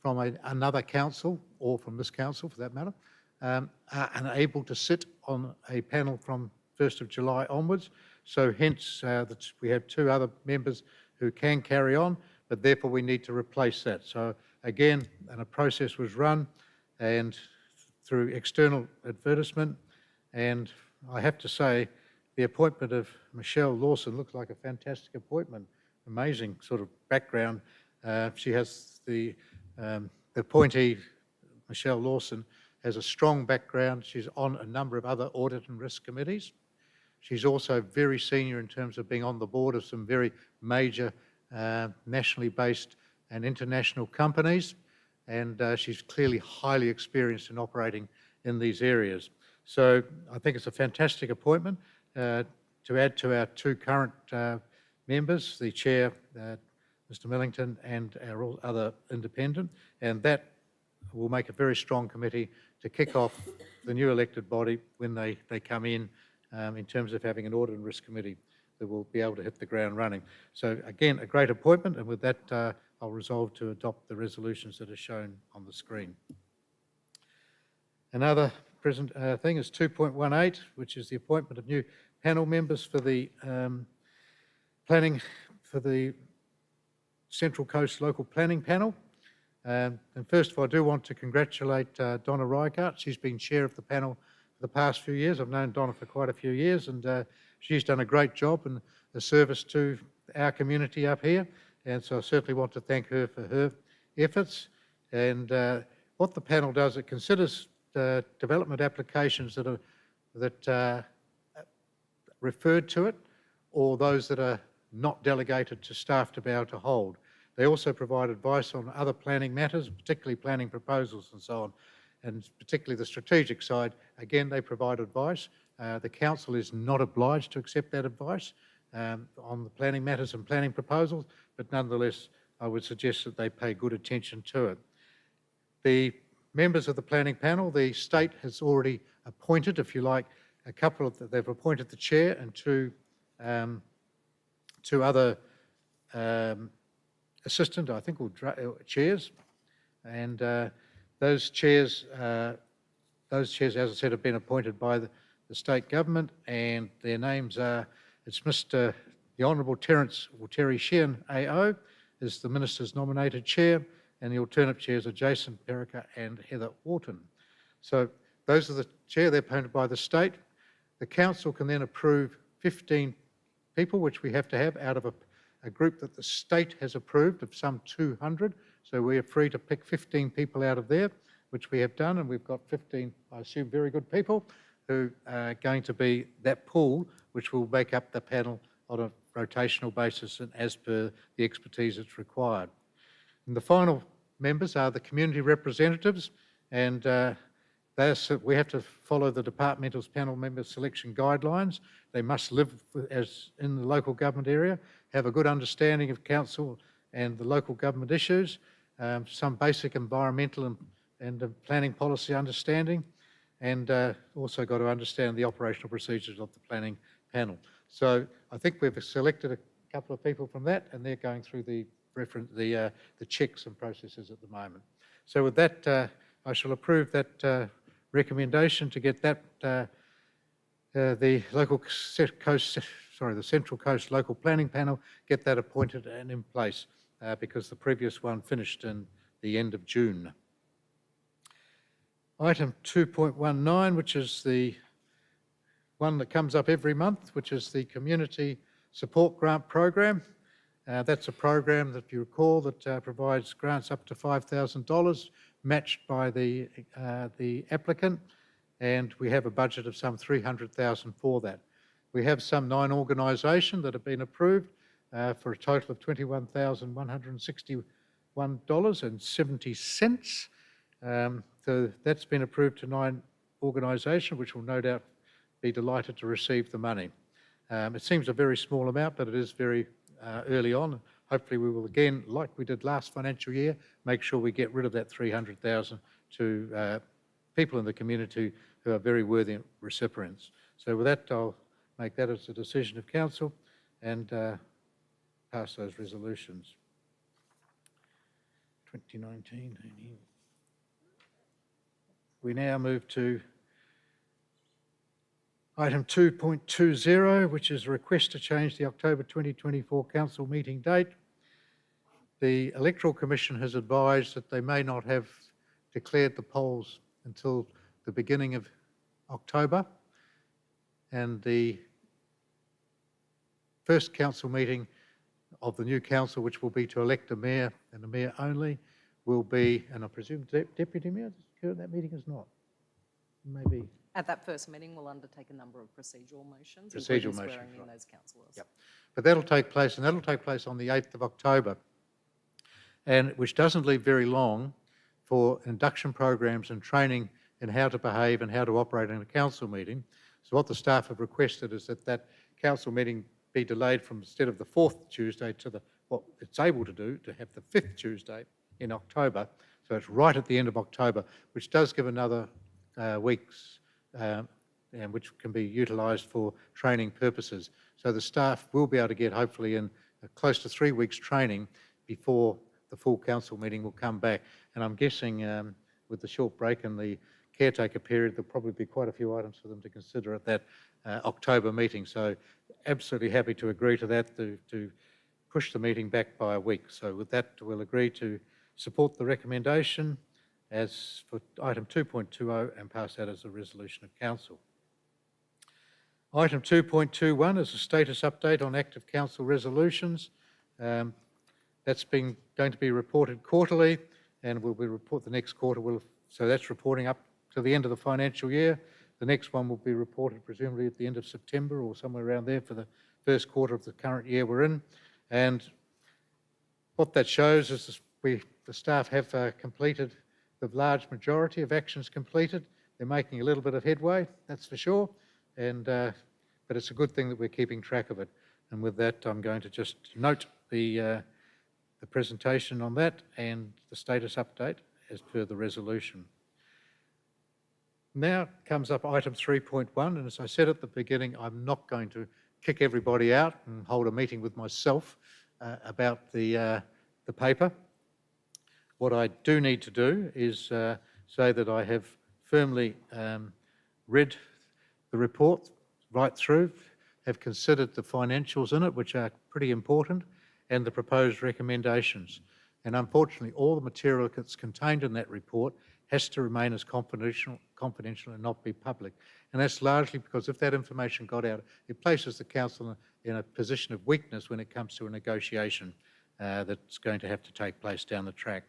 from another council, or from this council for that matter, are unable to sit on a panel from 1st of July onwards. So hence that we have 2 other members who can carry on, but therefore we need to replace that. So again, a process was run and through external advertisement, and I have to say the appointment of Michelle Lawson looked like a fantastic appointment. Amazing sort of background. She has the appointee, Michelle Lawson, has a strong background. She's on a number of other audit and risk committees. She's also very senior in terms of being on the board of some very major nationally based and international companies, and she's clearly highly experienced in operating in these areas. So I think it's a fantastic appointment to add to our 2 current members, the chair, Mr Millington, and our other independent, and that will make a very strong committee to kick off the new elected body when they come in terms of having an audit and risk committee that will be able to hit the ground running. So again, a great appointment, and with that I'll resolve to adopt the resolutions that are shown on the screen. Another present thing is 2.18, which is the appointment of new panel members for the planning, for the Central Coast Local Planning Panel. And first of all, I do want to congratulate Donna Reichardt. She's been chair of the panel for the past few years. I've known Donna for quite a few years, and she's done a great job and a service to our community up here. And so I certainly want to thank her for her efforts. And what the panel does, it considers development applications that are referred to it, or those that are not delegated to staff to be able to hold. They also provide advice on other planning matters, particularly planning proposals and so on, and particularly the strategic side. Again, they provide advice. The council is not obliged to accept that advice on the planning matters and planning proposals, but nonetheless, I would suggest that they pay good attention to it. The members of the planning panel, the state has already appointed, if you like, a couple of, they've appointed the chair and two other assistant, I think, or chairs, and those chairs, as I said, have been appointed by the state government, and their names are, it's Mr. the Honourable Terry Sheehan AO is the Minister's nominated chair, and the alternate chairs are Jason Perica and Heather Wharton. So those are the chair, they're appointed by the state. The council can then approve 15 people, which we have to have out of a group that the state has approved of some 200. So we are free to pick 15 people out of there, which we have done, and we've got 15, I assume, very good people who are going to be that pool, which will make up the panel on a rotational basis and as per the expertise that's required. And the final members are the community representatives, and We have to follow the departmental's panel member selection guidelines. They must live as in the local government area, have a good understanding of council and the local government issues, some basic environmental and planning policy understanding, and also got to understand the operational procedures of the planning panel. So I think we've selected a couple of people from that, and they're going through the checks and processes at the moment. So with that, I shall approve that recommendation to get that the Central Coast Local Planning Panel, get that appointed and in place because the previous one finished in the end of June. Item 2.19, which is the one that comes up every month, which is the Community Support Grant Program. That's a program that, if you recall, that provides grants up to $5,000 matched by the applicant, and we have a budget of some $300,000 for that. We have some 9 organisations that have been approved for a total of $21,161.70. So that's been approved to 9 organisations, which will no doubt be delighted to receive the money. It seems a very small amount, but it is very early on. Hopefully we will again, like we did last financial year, make sure we get rid of that $300,000 to people in the community who are very worthy recipients. So with that, I'll make that as a decision of council and pass those resolutions. 2019. We now move to item 2.20, which is a request to change the October 2024 council meeting date. The Electoral Commission has advised that they may not have declared the polls until the beginning of October, and the first council meeting of the new council, which will be to elect a mayor and a mayor only, will be, and I presume deputy mayor, that meeting is not, maybe. At that first meeting, we'll undertake a number of procedural motions, Procedural including motions, swearing in right. those councillors. Yep. But that'll take place, and that'll take place on the 8th of October, and which doesn't leave very long for induction programs and training in how to behave and how to operate in a council meeting. So what the staff have requested is that that council meeting be delayed from, instead of the 4th Tuesday to what it's able to do, to have the 5th Tuesday in October. So it's right at the end of October, which does give another week's and which can be utilised for training purposes. So the staff will be able to get, hopefully, in close to 3 weeks training before the full council meeting will come back. And I'm guessing with the short break and the caretaker period, there'll probably be quite a few items for them to consider at that October meeting. So absolutely happy to agree to that, to push the meeting back by a week. So with that, we'll agree to support the recommendation as for item 2.20 and pass that as a resolution of council. Item 2.21 is a status update on active council resolutions. That's going to be reported quarterly, and will be report the next quarter. So that's reporting up to the end of the financial year. The next one will be reported presumably at the end of September or somewhere around there for the first quarter of the current year we're in. And what that shows is the staff have completed the large majority of actions completed. They're making a little bit of headway, that's for sure, and but it's a good thing that we're keeping track of it. And with that, I'm going to just note the presentation on that and the status update as per the resolution. Now comes up item 3.1, and as I said at the beginning, I'm not going to kick everybody out and hold a meeting with myself about the paper. What I do need to do is say that I have firmly read the report right through, have considered the financials in it, which are pretty important, and the proposed recommendations. And unfortunately, all the material that's contained in that report has to remain as confidential and not be public. And that's largely because if that information got out, it places the council in a position of weakness when it comes to a negotiation that's going to have to take place down the track.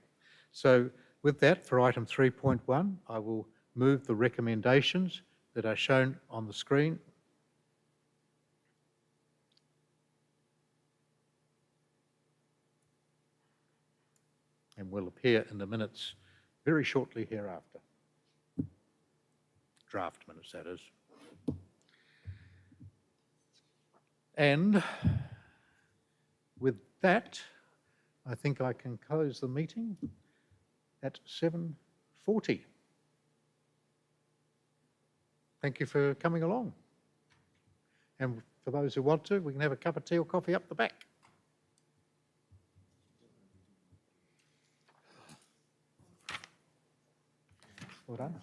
So with that, for item 3.1, I will move the recommendations that are shown on the screen. And will appear in the minutes very shortly hereafter. draft minutes, that is. And with that, I think I can close the meeting at 7:40. Thank you for coming along. And for those who want to, we can have a cup of tea or coffee up the back. Well done.